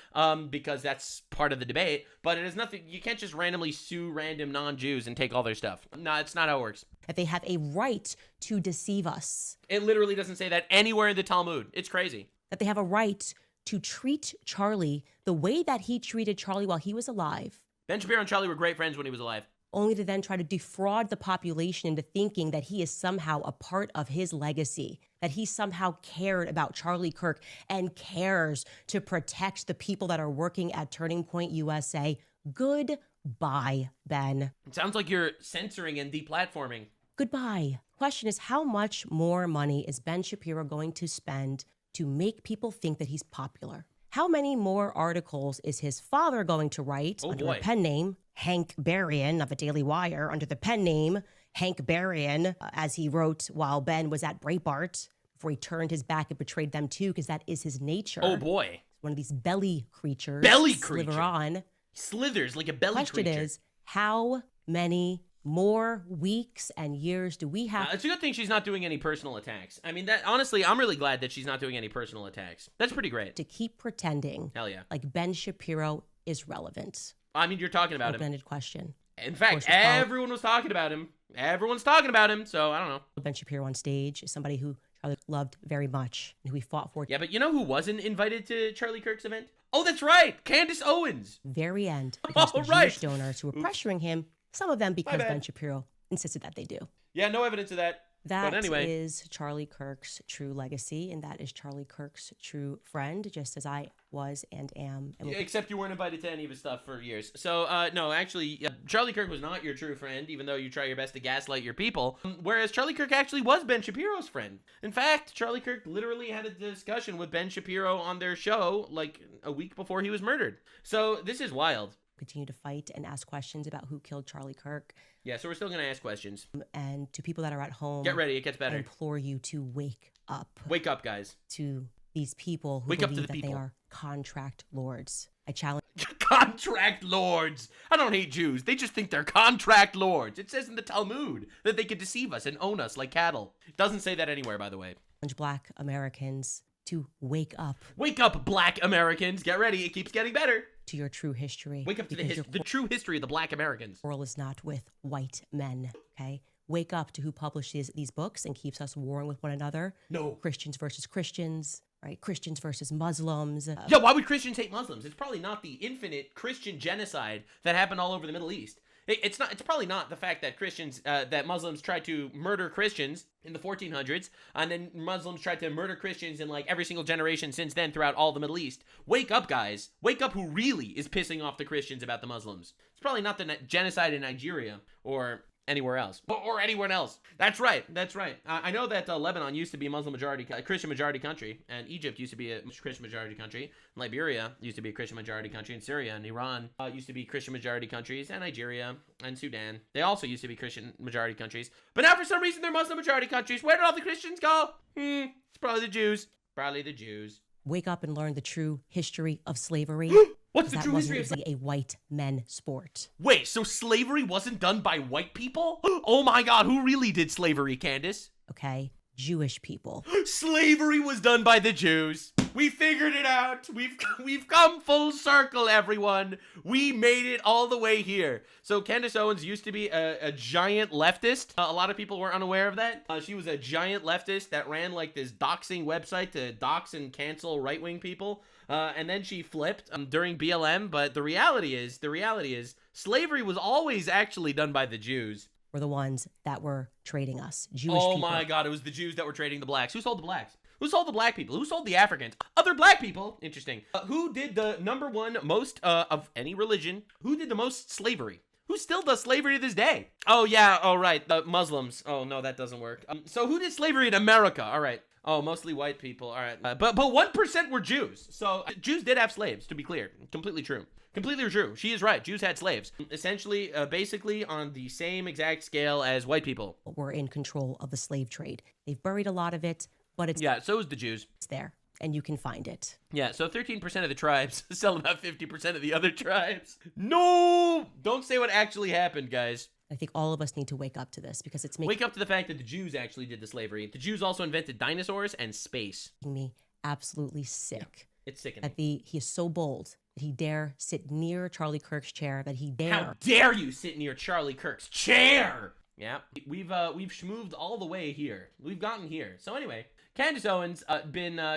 because that's part of the debate. But it is nothing. You can't just randomly sue random non-Jews and take all their stuff. No, it's not how it works. That they have a right to deceive us. It literally doesn't say that anywhere in the Talmud. It's crazy. That they have a right to treat Charlie the way that he treated Charlie while he was alive. Ben Shapiro and Charlie were great friends when he was alive. Only to then try to defraud the population into thinking that he is somehow a part of his legacy, that he somehow cared about Charlie Kirk and cares to protect the people that are working at Turning Point USA. Goodbye, Ben. It sounds like you're censoring and deplatforming. Goodbye. Question is, how much more money is Ben Shapiro going to spend to make people think that he's popular? How many more articles is his father going to write under a pen name, Hank Berrien of the Daily Wire, under the pen name Hank Berrien, as he wrote while Ben was at Breitbart, before he turned his back and betrayed them too, because that is his nature. Oh boy. One of these belly creatures. Belly creature. Slither on. Slithers like a belly creature. Question is, how many more weeks and years do we have? It's a good thing she's not doing any personal attacks. I mean, that honestly, I'm really glad that she's not doing any personal attacks. That's pretty great. To keep pretending. Hell yeah. Like Ben Shapiro is relevant. I mean, you're talking about him. Open-ended question. In fact, everyone was talking about him. Everyone's talking about him, so I don't know. Ben Shapiro on stage is somebody who Charlie loved very much and who he fought for. Yeah, but you know who wasn't invited to Charlie Kirk's event? Oh, that's right. Candace Owens. Very end. Because the Jewish donors who were pressuring him, some of them because Ben Shapiro insisted that they do. Yeah, no evidence of that. That but anyway. is Charlie Kirk's true legacy, and that is Charlie Kirk's true friend, just as I was and am. And except you weren't invited to any of his stuff for years. So, no, actually, Charlie Kirk was not your true friend, even though you try your best to gaslight your people. Whereas Charlie Kirk actually was Ben Shapiro's friend. In fact, Charlie Kirk literally had a discussion with Ben Shapiro on their show, like, a week before he was murdered. So, this is wild. Continue to fight and ask questions about who killed Charlie Kirk. Yeah, so we're still going to ask questions. And to people that are at home, get ready, it gets better. I implore you to wake up. Wake up, guys. To these people who wake believe up to the that people. They are contract lords. I challenge. Contract lords. I don't hate Jews. They just think they're contract lords. It says in the Talmud that they could deceive us and own us like cattle. It doesn't say that anywhere, by the way. Black Americans to wake up. Wake up, Black Americans. Get ready. It keeps getting better. To your true history. Wake up to the true history of the Black Americans. The world is not with white men, okay? Wake up to who publishes these books and keeps us warring with one another. No. Christians versus Christians, right? Christians versus Muslims. Yeah, why would Christians hate Muslims? It's probably not the infinite Christian genocide that happened all over the Middle East. It's probably not the fact that that Muslims tried to murder Christians in the 1400s, and then Muslims tried to murder Christians in like every single generation since then throughout all the Middle East. Wake up, guys. Wake up who really is pissing off the Christians about the Muslims. It's probably not the genocide in Nigeria or anywhere else. Or anyone else. That's right. That's right. I know that Lebanon used to be a Christian majority country, and Egypt used to be a Christian majority country. Liberia used to be a Christian majority country, and Syria and Iran used to be Christian majority countries, and Nigeria and Sudan. They also used to be Christian majority countries. But now for some reason they're Muslim majority countries. Where did all the Christians go? It's probably the Jews. Probably the Jews. Wake up and learn the true history of slavery. What's the true history of slavery? A white men sport. Wait, so slavery wasn't done by white people? Oh my God, who really did slavery, Candace? Okay, Jewish people. Slavery was done by the Jews. We figured it out. We've come full circle, everyone. We made it all the way here. So Candace Owens used to be a giant leftist. A lot of people were unaware of that. She was a giant leftist that ran like this doxing website to dox and cancel right-wing people. And then she flipped during BLM. But the reality is, slavery was always actually done by the Jews. Were the ones that were trading us. Jewish people. Oh people. my God, it was the Jews that were trading the blacks. Who sold the blacks? Who sold the black people? Who sold the Africans? Other black people. Interesting. Who did the number one most of any religion? Who did the most slavery? Who still does slavery to this day? Oh yeah, oh right, the Muslims. Oh no, that doesn't work. So who did slavery in America? All right. Oh, mostly white people. All right. But 1% were Jews. So Jews did have slaves, to be clear. Completely true. Completely true. She is right. Jews had slaves. Essentially, basically on the same exact scale as white people. Were in control of the slave trade. They've buried a lot of it, but it's... Yeah, so is the Jews. It's there, and you can find it. Yeah, so 13% of the tribes sell about 50% of the other tribes. No! Don't say what actually happened, guys. I think all of us need to wake up to this because it's making... Wake up to the fact that the Jews actually did the slavery. The Jews also invented dinosaurs and space. Me absolutely sick. Yeah, it's sickening. That he is so bold that he dare sit near Charlie Kirk's chair, that he dare... How dare you sit near Charlie Kirk's chair? Yeah, we've schmooved all the way here. We've gotten here. So anyway, Candace Owens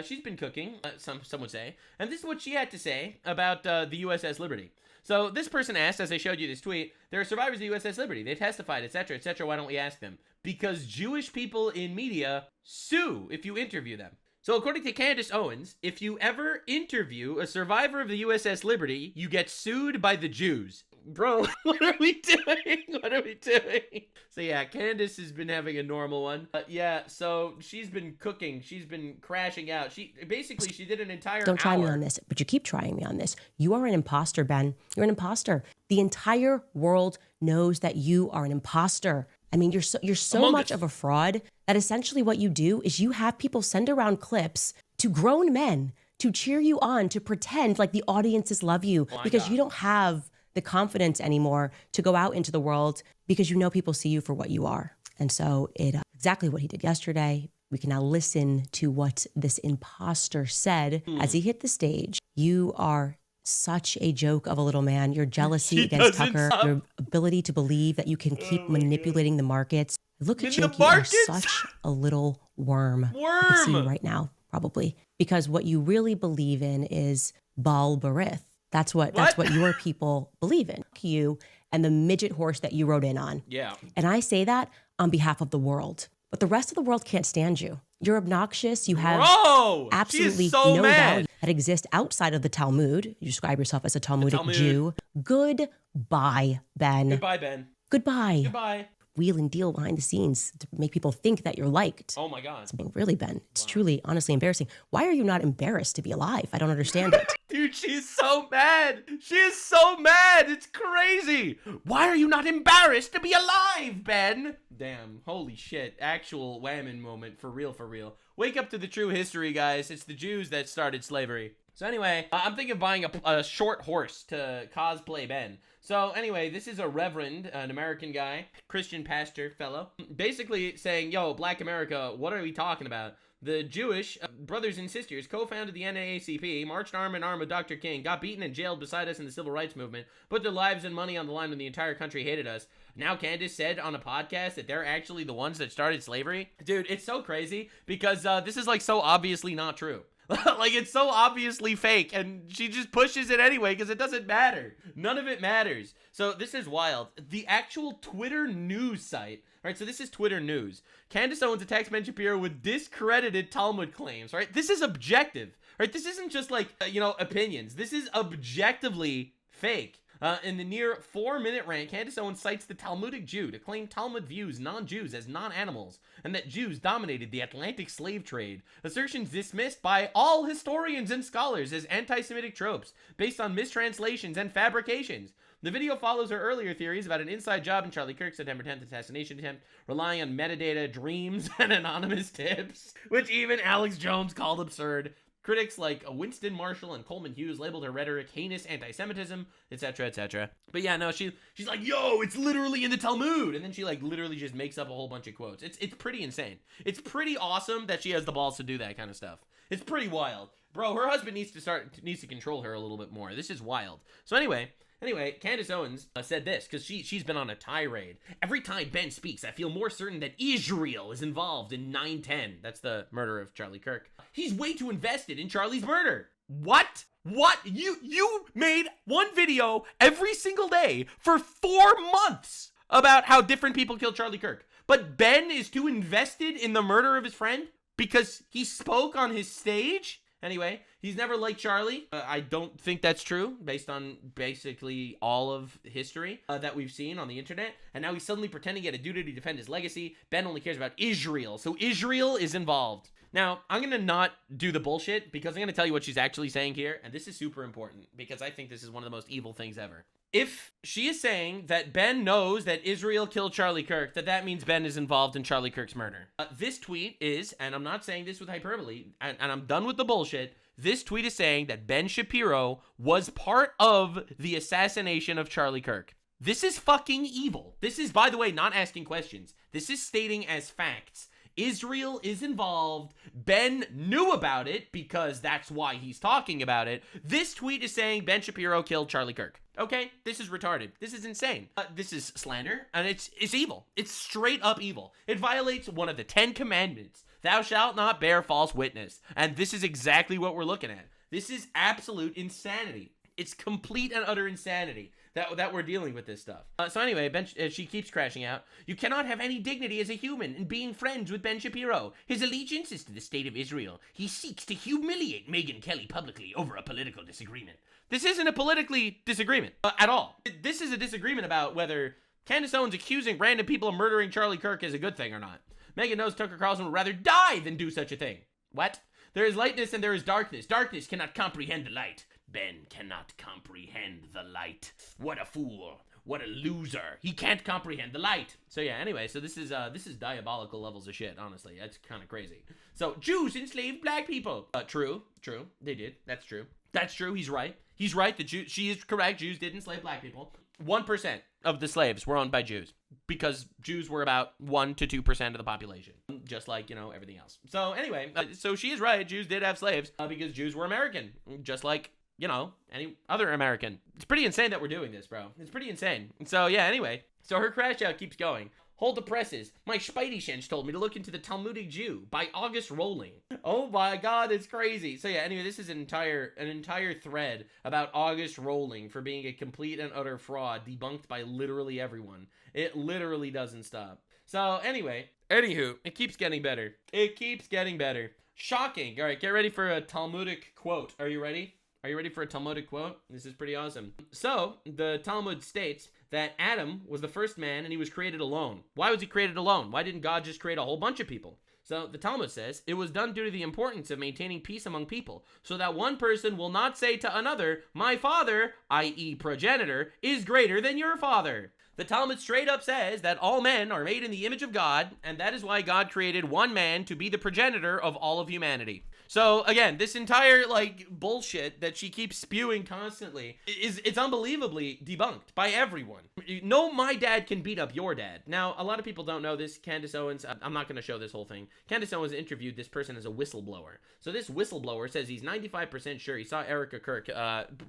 she's been cooking, some would say, and this is what she had to say about the USS Liberty. So this person asked, as I showed you this tweet, there are survivors of the USS Liberty. They testified, etc., etc. Why don't we ask them? Because Jewish people in media sue if you interview them. So according to Candace Owens, if you ever interview a survivor of the USS Liberty, you get sued by the Jews. Bro, what are we doing? What are we doing? So yeah, Candace has been having a normal one. Yeah, so she's been cooking. She's been crashing out. She did an entire Don't try me on this, but you keep trying me on this. You are an imposter, Ben. You're an imposter. The entire world knows that you are an imposter. I mean, you're so much of a fraud that essentially what you do is you have people send around clips to grown men to cheer you on, to pretend like the audiences love you because you don't have the confidence anymore to go out into the world because you know people see you for what you are. And so exactly what he did yesterday. We can now listen to what this imposter said as he hit the stage. You are such a joke of a little man. Your jealousy against Tucker, your ability to believe that you can keep manipulating the markets. Look at you, you are such a little worm. I can see you right now, probably. Because what you really believe in is Baal Berith. That's what your people believe in. You and the midget horse that you rode in on. Yeah. And I say that on behalf of the world. But the rest of the world can't stand you. You're obnoxious. You have absolutely no value that exists outside of the Talmud. You describe yourself as a Talmudic Jew. Goodbye, Ben. Goodbye, Ben. Goodbye. Goodbye. Wheel and deal behind the scenes to make people think that you're liked. Oh my God. Really, Ben, it's truly, honestly embarrassing. Why are you not embarrassed to be alive? I don't understand it. Dude, she's so mad. She is so mad. It's crazy. Why are you not embarrassed to be alive, Ben? Damn, holy shit. Actual whammon moment, for real, for real. Wake up to the true history, guys. It's the Jews that started slavery. So anyway, I'm thinking of buying a short horse to cosplay Ben. So anyway, this is a reverend, an American guy, Christian pastor fellow, basically saying, yo, Black America, what are we talking about? The Jewish brothers and sisters co-founded the NAACP, marched arm in arm with Dr. King, got beaten and jailed beside us in the civil rights movement, put their lives and money on the line when the entire country hated us. Now Candace said on a podcast that they're actually the ones that started slavery. Dude, it's so crazy because this is like so obviously not true. Like, it's so obviously fake, and she just pushes it anyway because it doesn't matter. None of it matters. So this is wild. The actual Twitter news site, right? So this is Twitter news. Candace Owens attacks Ben Shapiro with discredited Talmud claims, right? This is objective, right? This isn't just like, opinions. This is objectively fake. In the near 4-minute rant, Candace Owens cites the Talmudic Jew to claim Talmud views non-Jews as non-animals, and that Jews dominated the Atlantic slave trade. Assertions dismissed by all historians and scholars as anti-Semitic tropes, based on mistranslations and fabrications. The video follows her earlier theories about an inside job in Charlie Kirk's September 10th assassination attempt, relying on metadata, dreams, and anonymous tips, which even Alex Jones called absurd. Critics like Winston Marshall and Coleman Hughes labeled her rhetoric heinous anti-Semitism, etc., etc. But yeah, no, she's like, yo, it's literally in the Talmud, and then she like literally just makes up a whole bunch of quotes. It's pretty insane. It's pretty awesome that she has the balls to do that kind of stuff. It's pretty wild, bro. Her husband needs to control her a little bit more. This is wild. So anyway, Candace Owens said this, because she's been on a tirade. Every time Ben speaks, I feel more certain that Israel is involved in 9/10. That's the murder of Charlie Kirk. He's way too invested in Charlie's murder. What? You made one video every single day for 4 months about how different people killed Charlie Kirk. But Ben is too invested in the murder of his friend because he spoke on his stage? Anyway, he's never liked Charlie. I don't think that's true based on basically all of history that we've seen on the internet. And now he's suddenly pretending he had a duty to defend his legacy. Ben only cares about Israel. So Israel is involved. Now, I'm going to not do the bullshit because I'm going to tell you what she's actually saying here. And this is super important because I think this is one of the most evil things ever. If she is saying that Ben knows that Israel killed Charlie Kirk, that means Ben is involved in Charlie Kirk's murder. This tweet is, and I'm not saying this with hyperbole, and I'm done with the bullshit, this tweet is saying that Ben Shapiro was part of the assassination of Charlie Kirk. This is fucking evil. This is, by the way, not asking questions. This is stating as facts. Israel is involved. Ben knew about it because that's why he's talking about it. This tweet is saying Ben Shapiro killed Charlie Kirk. Okay, this is retarded. This is insane. This is slander, and it's evil. It's straight up evil. It violates one of the 10 commandments. Thou shalt not bear false witness. And this is exactly what we're looking at. This is absolute insanity. It's complete and utter insanity that we're dealing with this stuff. So anyway, she keeps crashing out. You cannot have any dignity as a human in being friends with Ben Shapiro. His allegiance is to the state of Israel. He seeks to humiliate Megyn Kelly publicly over a political disagreement. This isn't a politically disagreement at all. This is a disagreement about whether Candace Owens accusing random people of murdering Charlie Kirk is a good thing or not. Megyn knows Tucker Carlson would rather die than do such a thing. What? There is lightness and there is darkness. Darkness cannot comprehend the light. Ben cannot comprehend the light. What a fool. What a loser. He can't comprehend the light. So yeah, anyway, so this is diabolical levels of shit, honestly. That's kind of crazy. So, Jews enslaved black people. True. They did. That's true. That's true. He's right. He's right. She is correct. Jews did enslave black people. 1% of the slaves were owned by Jews because Jews were about 1 to 2% of the population, just like, everything else. So anyway, so she is right. Jews did have slaves because Jews were American, just like, any other American. It's pretty insane that we're doing this, bro. It's pretty insane. So yeah, anyway, so her crash out keeps going. Hold the presses. My Spidey sense told me to look into the Talmudic Jew by August Rolling. Oh my God, it's crazy. So yeah, anyway, this is an entire thread about August Rolling for being a complete and utter fraud, debunked by literally everyone. It literally doesn't stop. So anyway, anywho, it keeps getting better. It keeps getting better. Shocking. All right, get ready for a Talmudic quote. Are you ready? Are you ready for a Talmudic quote? This is pretty awesome. So, the Talmud states that Adam was the first man and he was created alone. Why was he created alone? Why didn't God just create a whole bunch of people? So, the Talmud says, it was done due to the importance of maintaining peace among people, so that one person will not say to another, my father, i.e. progenitor, is greater than your father. The Talmud straight up says that all men are made in the image of God, and that is why God created one man to be the progenitor of all of humanity. So again, this entire bullshit that she keeps spewing constantly it's unbelievably debunked by everyone. No, my dad can beat up your dad. Now, a lot of people don't know this. Candace Owens, I'm not going to show this whole thing. Candace Owens interviewed this person as a whistleblower. So this whistleblower says he's 95% sure he saw Erica Kirk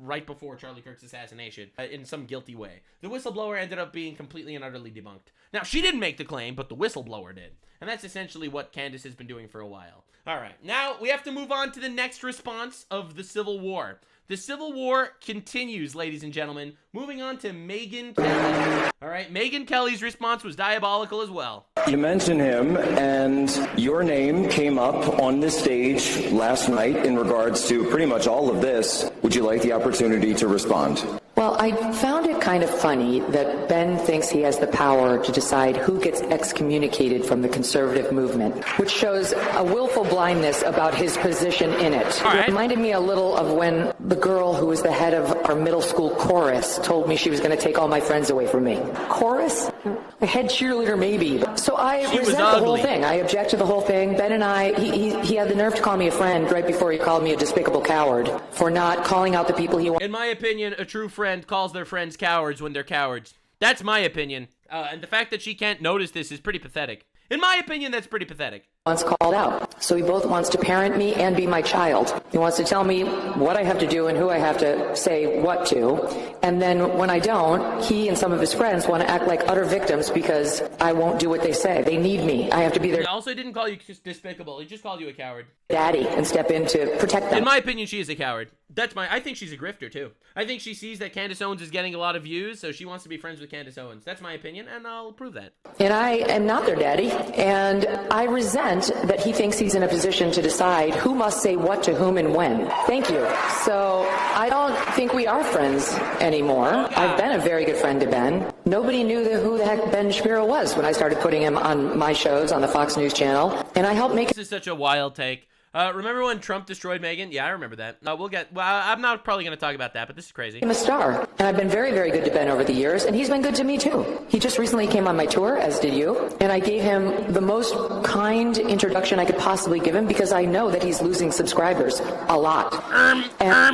right before Charlie Kirk's assassination in some guilty way. The whistleblower ended up being completely and utterly debunked. Now, she didn't make the claim, but the whistleblower did. And that's essentially what Candace has been doing for a while. All right, now we have to move on to the next response of the Civil War. The Civil War continues, ladies and gentlemen. Moving on to Megyn Kelly. All right, Megyn Kelly's response was diabolical as well. You mentioned him, and your name came up on this stage last night in regards to pretty much all of this. Would you like the opportunity to respond? Well, I found it kind of funny that Ben thinks he has the power to decide who gets excommunicated from the conservative movement, which shows a willful blindness about his position in it. It reminded me a little of when the girl who was the head of our middle school chorus told me she was going to take all my friends away from me. Chorus? A head cheerleader, maybe. So I resent the whole thing. I object to the whole thing. Ben and I, he had the nerve to call me a friend right before he called me a despicable coward for not calling out the people he In my opinion, a true friend calls their friends cowards when they're cowards. That's my opinion. And the fact that she can't notice this is pretty pathetic. In my opinion, that's pretty pathetic. Wants called out. So he both wants to parent me and be my child. He wants to tell me what I have to do and who I have to say what to. And then when I don't, he and some of his friends want to act like utter victims because I won't do what they say. They need me. I have to be their He also didn't call you despicable. He just called you a coward. daddy and step in to protect them. In my opinion, she is a coward. I think she's a grifter, too. I think she sees that Candace Owens is getting a lot of views, so she wants to be friends with Candace Owens. That's my opinion, and I'll prove that. And I am not their daddy. And I resent that he thinks he's in a position to decide who must say what to whom and when. Thank you. So I don't think we are friends anymore. I've been a very good friend to Ben. Nobody knew who the heck Ben Shapiro was when I started putting him on my shows on the Fox News channel. And I helped make This is such a wild take. Remember when Trump destroyed Megyn? Yeah, I remember that. I'm not probably going to talk about that, but this is crazy. I'm a star, and I've been very, very good to Ben over the years, and he's been good to me too. He just recently came on my tour, as did you, and I gave him the most kind introduction I could possibly give him because I know that he's losing subscribers a lot.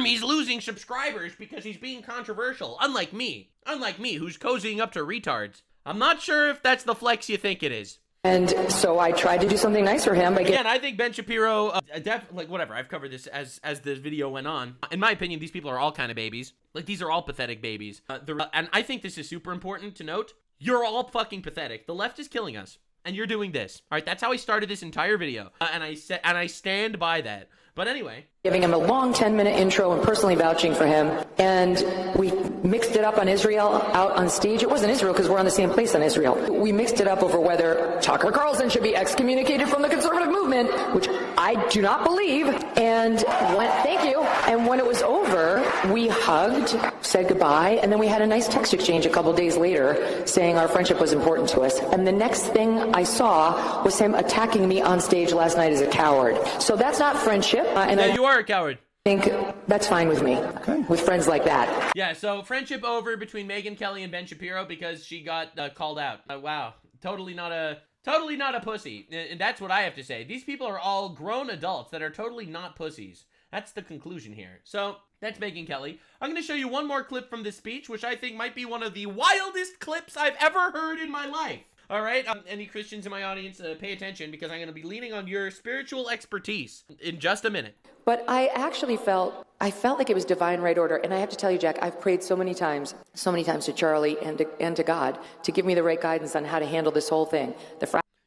He's losing subscribers because he's being controversial, unlike me, who's cozying up to retards. I'm not sure if that's the flex you think it is. And so I tried to do something nice for him by Again, I think Ben Shapiro, whatever, I've covered this as the video went on. In my opinion, these people are all kind of babies. Like, these are all pathetic babies. And I think this is super important to note. You're all fucking pathetic. The left is killing us. And you're doing this. All right, that's how I started this entire video. And I stand by that. But anyway. Giving him a long 10-minute intro and personally vouching for him. And we mixed it up on Israel out on stage. It wasn't Israel because we're on the same place on Israel. We mixed it up over whether Tucker Carlson should be excommunicated from the conservative movement, which I do not believe. And thank you. And when it was over, we hugged, said goodbye, and then we had a nice text exchange a couple days later saying our friendship was important to us. And the next thing I saw was him attacking me on stage last night as a coward. So that's not friendship. You are a coward. I think that's fine with me, with friends like that. Yeah, so friendship over between Megyn Kelly and Ben Shapiro because she got called out. Wow, totally not a pussy. And that's what I have to say. These people are all grown adults that are totally not pussies. That's the conclusion here. So that's Megyn Kelly. I'm going to show you one more clip from this speech, which I think might be one of the wildest clips I've ever heard in my life. All right, any Christians in my audience, pay attention because I'm going to be leaning on your spiritual expertise in just a minute. But I actually felt like it was divine right order. And I have to tell you, Jack, I've prayed so many times to Charlie and to God to give me the right guidance on how to handle this whole thing.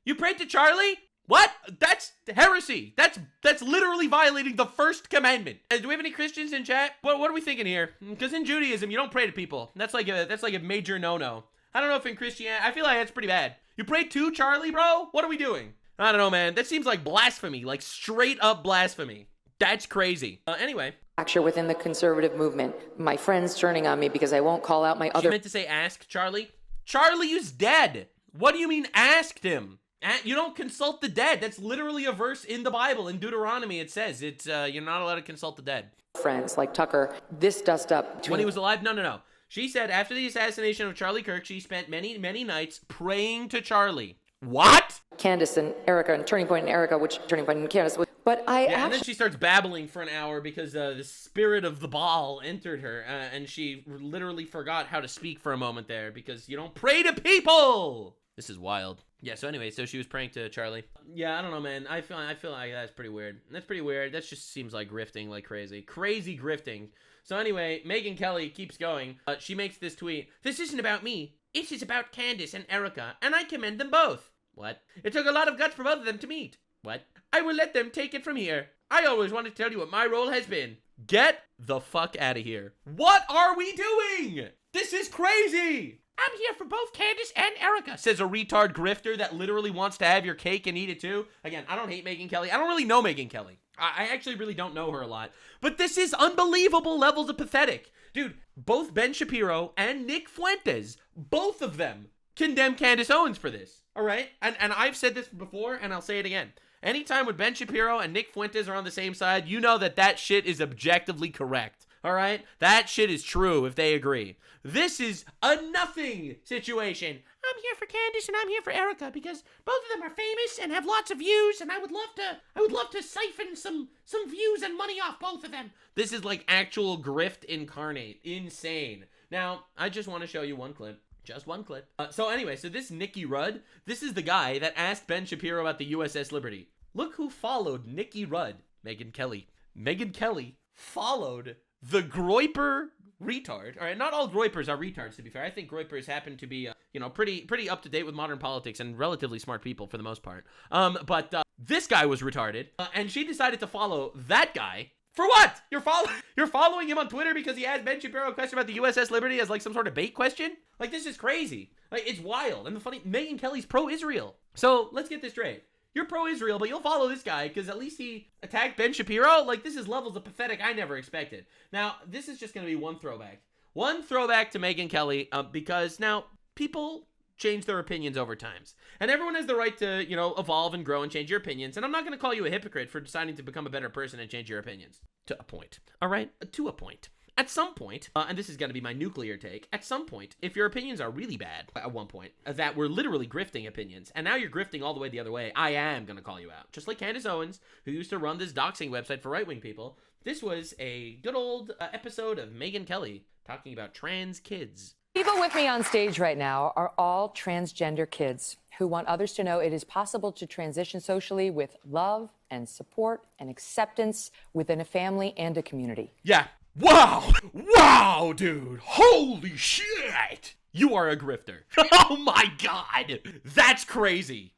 You prayed to Charlie? What? That's heresy. That's literally violating the first commandment. Do we have any Christians in chat? What are we thinking here? Because in Judaism, you don't pray to people. That's like a major no-no. I don't know if in Christianity, I feel like that's pretty bad. You prayed to Charlie, bro? What are we doing? I don't know, man. That seems like blasphemy, like straight up blasphemy. That's crazy. Anyway. Fracture within the conservative movement. My friends turning on me because I won't call out my other... She meant to say ask Charlie? Charlie is dead. What do you mean asked him? You don't consult the dead. That's literally a verse in the Bible. In Deuteronomy, it says you're not allowed to consult the dead. Friends like Tucker, this dust up... When he was alive? No. She said after the assassination of Charlie Kirk, she spent many, many nights praying to Charlie. What? Candace and Erica, and Turning Point and Erica, which Turning Point and Candace. But and then she starts babbling for an hour because the spirit of the Baal entered her, and she literally forgot how to speak for a moment there because you don't pray to people. This is wild. Yeah, so anyway, so she was praying to Charlie. Yeah, I don't know, man. I feel like that's pretty weird. That's pretty weird. That just seems like grifting like crazy. Crazy grifting. So anyway, Megyn Kelly keeps going. She makes this tweet. This isn't about me. It is about Candace and Erica, and I commend them both. What? It took a lot of guts for both of them to meet. What? I will let them take it from here. I always wanted to tell you what my role has been. Get the fuck out of here. What are we doing? This is crazy. I'm here for both Candace and Erica, says a retard grifter that literally wants to have your cake and eat it too. Again, I don't hate Megyn Kelly. I don't really know Megyn Kelly. I actually really don't know her a lot. But this is unbelievable levels of pathetic. Dude, both Ben Shapiro and Nick Fuentes, both of them condemn Candace Owens for this. All right? And I've said this before, and I'll say it again. Anytime when Ben Shapiro and Nick Fuentes are on the same side, you know that shit is objectively correct. All right? That shit is true if they agree. This is a nothing situation. I'm here for Candace and I'm here for Erica because both of them are famous and have lots of views, and I would love to siphon some views and money off both of them. This is like actual grift incarnate. Insane. Now, I just want to show you one clip. Just one clip. So this Nicky Rudd, this is the guy that asked Ben Shapiro about the USS Liberty. Look who followed Nicky Rudd. Megyn Kelly. Megyn Kelly followed the Groyper retard. All right, not all Groypers are retards, to be fair. I think Groypers happen to be, pretty up to date with modern politics and relatively smart people for the most part. But this guy was retarded, and she decided to follow that guy. For what? You're following him on Twitter because he asked Ben Shapiro a question about the USS Liberty as like some sort of bait question? Like, this is crazy. Like, it's wild. And the funny, Megyn Kelly's pro-Israel. So let's get this straight. You're pro-Israel, but you'll follow this guy because at least he attacked Ben Shapiro? Like, this is levels of pathetic I never expected. Now, this is just going to be one throwback. One throwback to Megyn Kelly because now people change their opinions over times. And everyone has the right to, evolve and grow and change your opinions. And I'm not going to call you a hypocrite for deciding to become a better person and change your opinions. To a point. All right? To a point. At some point, and this is going to be my nuclear take, at some point, if your opinions are really bad, at one point, that were literally grifting opinions, and now you're grifting all the way the other way, I am going to call you out. Just like Candace Owens, who used to run this doxing website for right-wing people, this was a good old episode of Megyn Kelly talking about trans kids. People with me on stage right now are all transgender kids who want others to know it is possible to transition socially with love and support and acceptance within a family and a community. Yeah. Wow, dude. Holy shit. You are a grifter. Oh my God. That's crazy.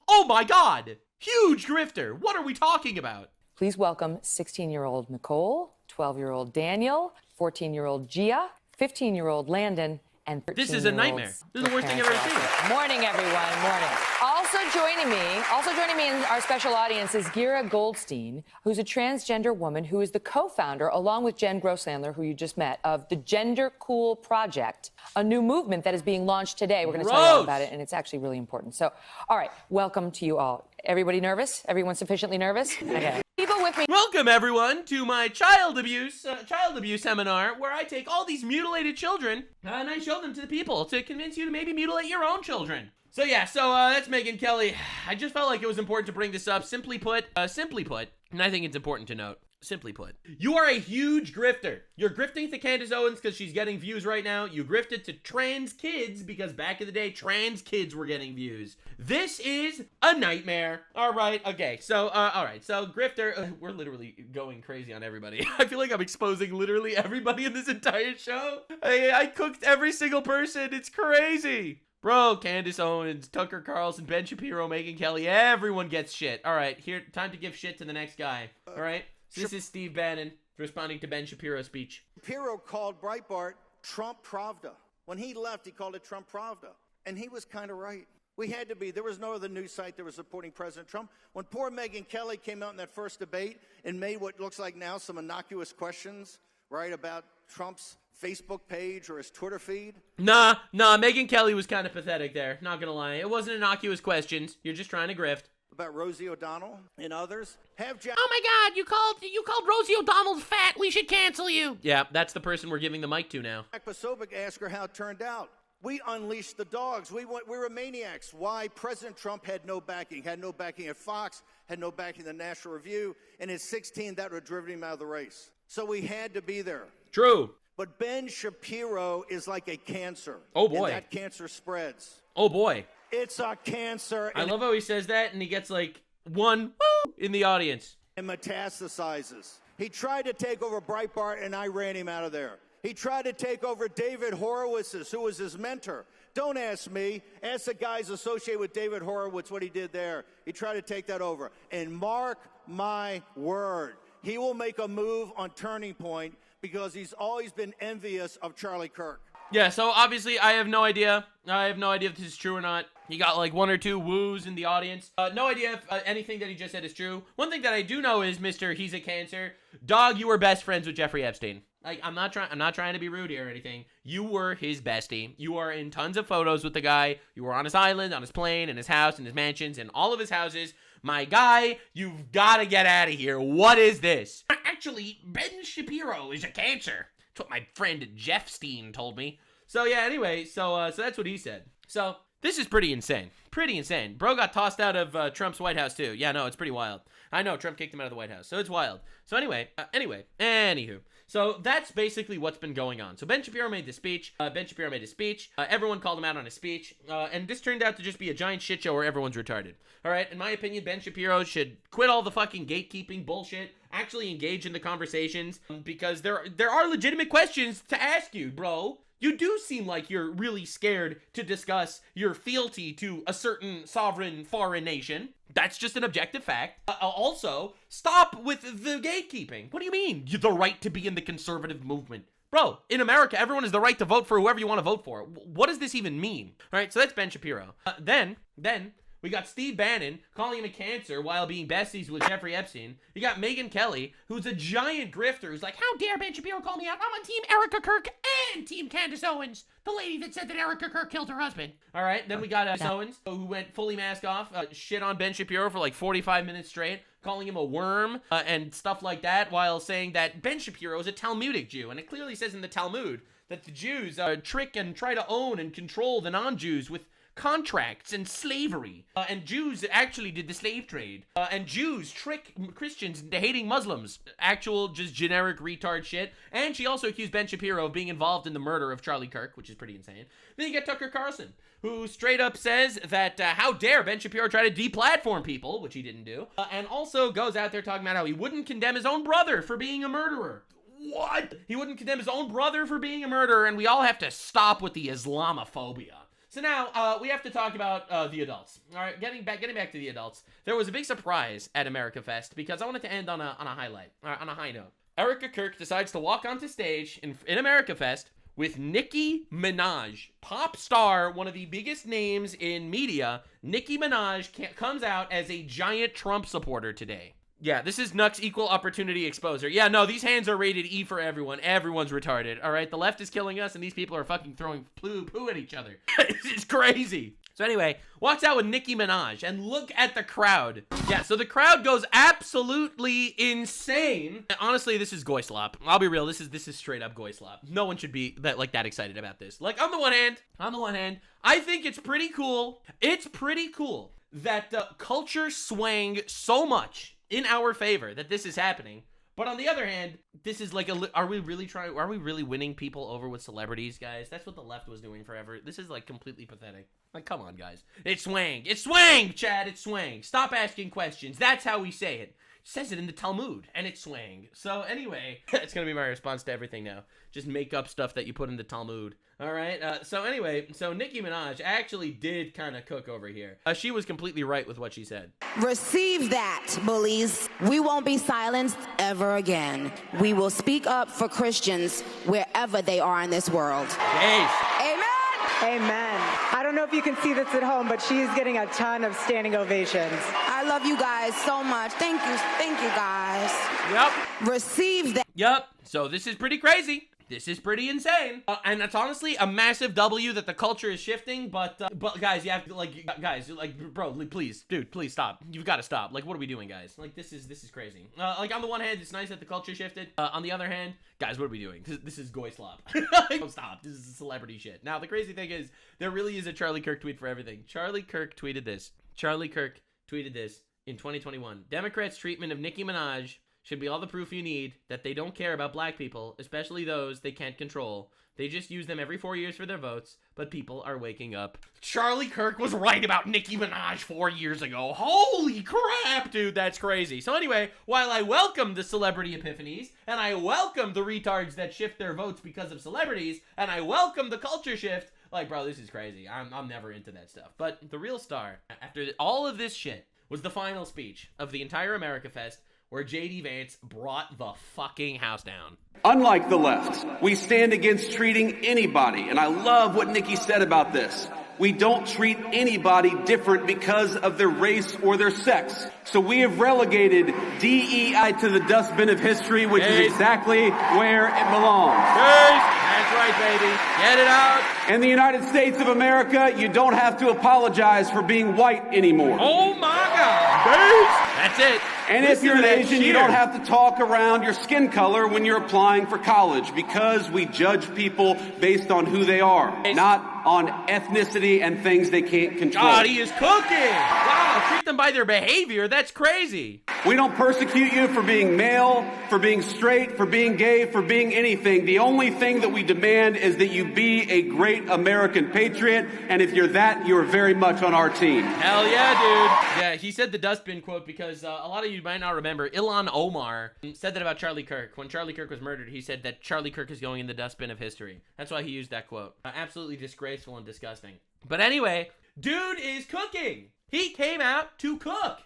Oh my God. Huge grifter. What are we talking about? Please welcome 16-year-old Nicole, 12-year-old Daniel, 14-year-old Gia, 15-year-old Landon, and 13-year-old. This is a nightmare. This is the worst thing I've ever seen. Morning, everyone. Morning. Also joining me in our special audience is Gira Goldstein, who's a transgender woman who is the co-founder, along with Jen Grosslandler, who you just met, of the Gender Cool Project, a new movement that is being launched today. We're going to tell you all about it, and it's actually really important. So, all right, welcome to you all. Everybody nervous? Everyone sufficiently nervous? Okay. People with me. Welcome, everyone, to my child abuse seminar, where I take all these mutilated children and I show them to the people to convince you to maybe mutilate your own children. So that's Megyn Kelly. I just felt like it was important to bring this up. Simply put, and I think it's important to note, simply put, you are a huge grifter. You're grifting to Candace Owens because she's getting views right now. You grifted to trans kids because back in the day, trans kids were getting views. This is a nightmare. All right. Okay. So, all right. So, grifter, we're literally going crazy on everybody. I feel like I'm exposing literally everybody in this entire show. I cooked every single person. It's crazy. Bro, Candace Owens, Tucker Carlson, Ben Shapiro, Megyn Kelly, everyone gets shit. All right, here, time to give shit to the next guy. All right, so this is Steve Bannon responding to Ben Shapiro's speech. Shapiro called Breitbart Trump Pravda. When he left, he called it Trump Pravda. And he was kind of right. We had to be. There was no other news site that was supporting President Trump. When poor Megyn Kelly came out in that first debate and made what looks like now some innocuous questions, right, about Trump's Facebook page or his Twitter feed? Nah, Megyn Kelly was kind of pathetic there. Not gonna lie. It wasn't innocuous questions. You're just trying to grift. About Rosie O'Donnell and others. Oh my God, you called Rosie O'Donnell fat. We should cancel you. Yeah, that's the person we're giving the mic to now. Jack Posobiec asked her how it turned out. We unleashed the dogs. We were maniacs. Why? President Trump had no backing at Fox, had no backing at the National Review, and at 16, that would have driven him out of the race. So we had to be there. True. But Ben Shapiro is like a cancer. Oh, boy. And that cancer spreads. Oh, boy. It's a cancer. I love how he says that, and he gets like one woo in the audience. And metastasizes. He tried to take over Breitbart, and I ran him out of there. He tried to take over David Horowitz's, who was his mentor. Don't ask me. Ask the guys associated with David Horowitz what he did there. He tried to take that over. And mark my word, he will make a move on Turning Point because he's always been envious of Charlie Kirk. Yeah, so obviously I have no idea. If this is true or not. He got like one or two woos in the audience. No idea if anything that he just said is true. One thing that I do know is, Mr. He's a Cancer, dog, you were best friends with Jeffrey Epstein. Like, I'm not trying to be rude here or anything. You were his bestie. You are in tons of photos with the guy. You were on his island, on his plane, in his house, in his mansions, in all of his houses. My guy, you've got to get out of here. What is this? actually, Ben Shapiro is a cancer. That's what my friend Jeff Steen told me. So yeah, anyway, so that's what he said. So this is pretty insane. Pretty insane. Bro got tossed out of Trump's White House too. Yeah, no, it's pretty wild. I know, Trump kicked him out of the White House, so it's wild. So anywho. So that's basically what's been going on. So Ben Shapiro made the speech. Everyone called him out on his speech. And this turned out to just be a giant shit show where everyone's retarded. All right, in my opinion, Ben Shapiro should quit all the fucking gatekeeping bullshit, actually engage in the conversations, because there are legitimate questions to ask you, bro. You do seem like you're really scared to discuss your fealty to a certain sovereign foreign nation. That's just an objective fact. Also, stop with the gatekeeping. What do you mean? The right to be in the conservative movement. Bro, in America, everyone has the right to vote for whoever you want to vote for. What does this even mean? All right, so that's Ben Shapiro. Then we got Steve Bannon calling him a cancer while being besties with Jeffrey Epstein. You got Megyn Kelly, who's a giant grifter, who's like, how dare Ben Shapiro call me out? I'm on Team Erica Kirk and Team Candace Owens, the lady that said that Erica Kirk killed her husband. All right, then we got Owens, who went fully mask off, shit on Ben Shapiro for like 45 minutes straight, calling him a worm and stuff like that, while saying that Ben Shapiro is a Talmudic Jew. And it clearly says in the Talmud that the Jews trick and try to own and control the non-Jews with contracts and slavery, and Jews actually did the slave trade, and Jews trick Christians into hating Muslims. Actual just generic retard shit. And she also accused Ben Shapiro of being involved in the murder of Charlie Kirk, which is pretty insane. Then you get Tucker Carlson, who straight up says that how dare Ben Shapiro try to deplatform people, which he didn't do, and also goes out there talking about how he wouldn't condemn his own brother for being a murderer. What? He wouldn't condemn his own brother for being a murderer, and we all have to stop with the Islamophobia. So now, we have to talk about the adults. All right, getting back to the adults. There was a big surprise at America Fest because I wanted to end on a high note. Erica Kirk decides to walk onto stage in America Fest with Nikki Minaj, pop star, one of the biggest names in media. Nikki Minaj comes out as a giant Trump supporter today. Yeah, this is Nux equal opportunity exposer. Yeah, no, these hands are rated E for everyone. Everyone's retarded, all right? The left is killing us, and these people are fucking throwing poo at each other. It's crazy. So anyway, walks out with Nikki Minaj, and look at the crowd. Yeah, so the crowd goes absolutely insane. And honestly, this is goy-slop. I'll be real, this is straight up goy-slop. No one should be that excited about this. Like, on the one hand, I think it's pretty cool. It's pretty cool that culture swang so much in our favor that this is happening. But on the other hand, this is like are we really winning people over with celebrities, guys? That's what the left was doing forever. This is like completely pathetic. Like, come on, guys. It swang, Chad, it swang. Stop asking questions. That's how we say it. It says it in the Talmud, and it swang. So anyway, it's gonna be my response to everything now. Just make up stuff that you put in the Talmud. All right. So anyway, Nicki Minaj actually did kind of cook over here. She was completely right with what she said. Receive that, bullies. We won't be silenced ever again. We will speak up for Christians wherever they are in this world. Yes. Amen. Amen. I don't know if you can see this at home, but she's getting a ton of standing ovations. I love you guys so much. Thank you guys. Yep. Receive that. Yep. So this is pretty crazy. This is pretty insane. And it's honestly a massive W that the culture is shifting, but guys, you have to, bro, please, dude, please stop. You've got to stop. Like, what are we doing, guys? Like, this is crazy. Like, on the one hand, it's nice that the culture shifted. On the other hand, guys, what are we doing? This is goy slop. Don't stop. This is celebrity shit. Now, the crazy thing is, there really is a Charlie Kirk tweet for everything. Charlie Kirk tweeted this in 2021. Democrats' treatment of Nicki Minaj should be all the proof you need that they don't care about black people, especially those they can't control. They just use them every 4 years for their votes, but people are waking up. Charlie Kirk was right about Nicki Minaj 4 years ago. Holy crap, dude, that's crazy. So anyway, while I welcome the celebrity epiphanies, and I welcome the retards that shift their votes because of celebrities, and I welcome the culture shift, like, bro, this is crazy. I'm never into that stuff. But the real star, after all of this shit, was the final speech of the entire America Fest, where J.D. Vance brought the fucking house down. Unlike the left, we stand against treating anybody, and I love what Nikki said about this. We don't treat anybody different because of their race or their sex. So we have relegated DEI to the dustbin of history, which is exactly where it belongs. That's right, baby. Get it out. In the United States of America, you don't have to apologize for being white anymore. Oh my God. That's it. And if you're an Asian, you don't have to talk around your skin color when you're applying for college, because we judge people based on who they are, not on ethnicity and things they can't control. God, he is cooking. Wow, treat them by their behavior. That's crazy. We don't persecute you for being male, for being straight, for being gay, for being anything. The only thing that we demand is that you be a great American patriot, and if you're that, you're very much on our team. Hell yeah, dude. Yeah, he said the dustbin quote because a lot of you might not remember, Ilhan Omar said that about Charlie Kirk. When Charlie Kirk was murdered, he said that Charlie Kirk is going in the dustbin of history. That's why he used that quote. Absolutely disgraceful and disgusting. But anyway, dude is cooking. He came out to cook.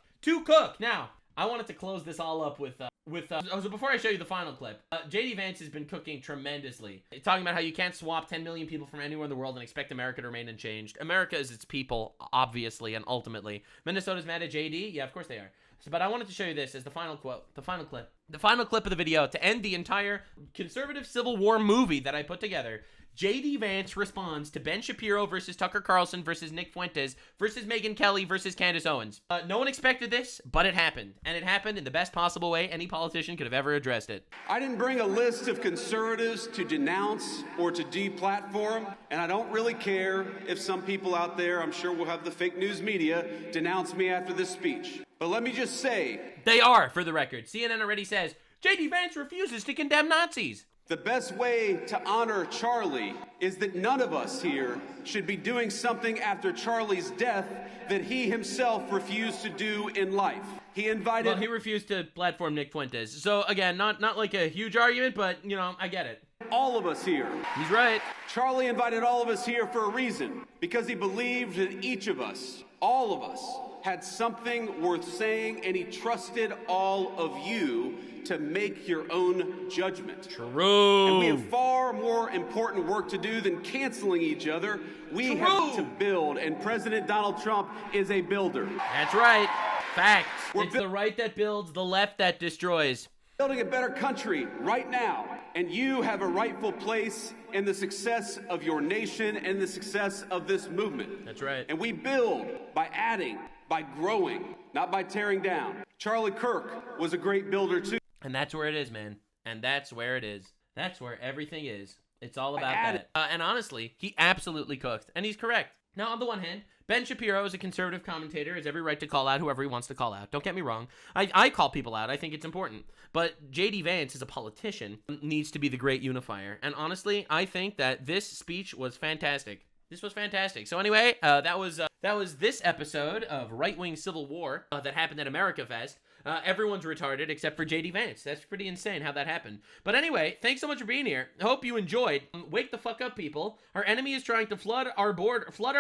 Now, I wanted to close this all up with so before I show you the final clip, JD Vance has been cooking tremendously, talking about how you can't swap 10 million people from anywhere in the world and expect America to remain unchanged. America is its people, obviously and ultimately. Minnesota's mad at JD? Yeah, of course they are. But I wanted to show you this as the final quote, the final clip of the video to end the entire conservative Civil War movie that I put together. JD Vance responds to Ben Shapiro versus Tucker Carlson versus Nick Fuentes versus Megyn Kelly versus Candace Owens. No one expected this, but it happened. And it happened in the best possible way any politician could have ever addressed it. I didn't bring a list of conservatives to denounce or to deplatform, and I don't really care if some people out there, I'm sure will have the fake news media, denounce me after this speech. But let me just say... They are, for the record. CNN already says, JD Vance refuses to condemn Nazis. The best way to honor Charlie is that none of us here should be doing something after Charlie's death that he himself refused to do in life. He refused to platform Nick Fuentes. So again, not like a huge argument, but you know, I get it. All of us here. He's right. Charlie invited all of us here for a reason, because he believed that each of us, all of us, had something worth saying, and he trusted all of you to make your own judgment. True. And we have far more important work to do than canceling each other. We have to build, and President Donald Trump is a builder. That's right. Facts. It's the right that builds, the left that destroys. Building a better country right now, and you have a rightful place in the success of your nation and the success of this movement. That's right. And we build by adding, by growing, not by tearing down. Charlie Kirk was a great builder too. And that's where it is, man. And that's where it is. That's where everything is. It's all about that. And honestly, he absolutely cooked. And he's correct. Now, on the one hand, Ben Shapiro is a conservative commentator, has every right to call out whoever he wants to call out. Don't get me wrong. I call people out. I think it's important. But JD Vance, as a politician, needs to be the great unifier. And honestly, I think that this speech was fantastic. This was fantastic. So anyway, that was this episode of Right-Wing Civil War that happened at AmericaFest. Everyone's retarded except for JD Vance. That's pretty insane how that happened. But anyway, thanks so much for being here. I hope you enjoyed. Wake the fuck up, people. Our enemy is trying to flood our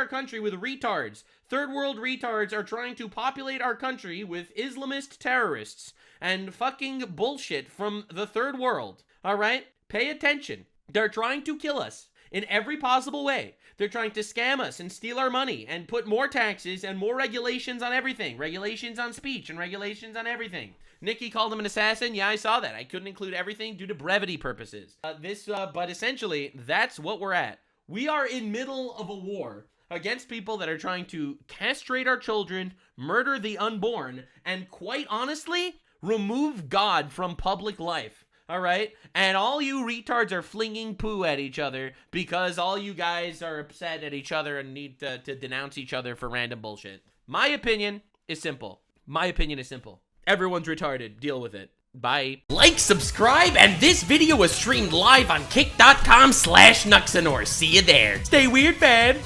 country with retards. Third world retards are trying to populate our country with Islamist terrorists and fucking bullshit from the third world. All right? Pay attention. They're trying to kill us in every possible way. They're trying to scam us and steal our money and put more taxes and more regulations on everything. Regulations on speech and regulations on everything. Nikki called him an assassin. Yeah, I saw that. I couldn't include everything due to brevity purposes. But essentially, that's what we're at. We are in middle of a war against people that are trying to castrate our children, murder the unborn, and quite honestly, remove God from public life. All right? And all you retards are flinging poo at each other because all you guys are upset at each other and need to denounce each other for random bullshit. My opinion is simple. Everyone's retarded. Deal with it. Bye. Like, subscribe, and this video was streamed live on kick.com/Nuxanor. See you there. Stay weird, fam.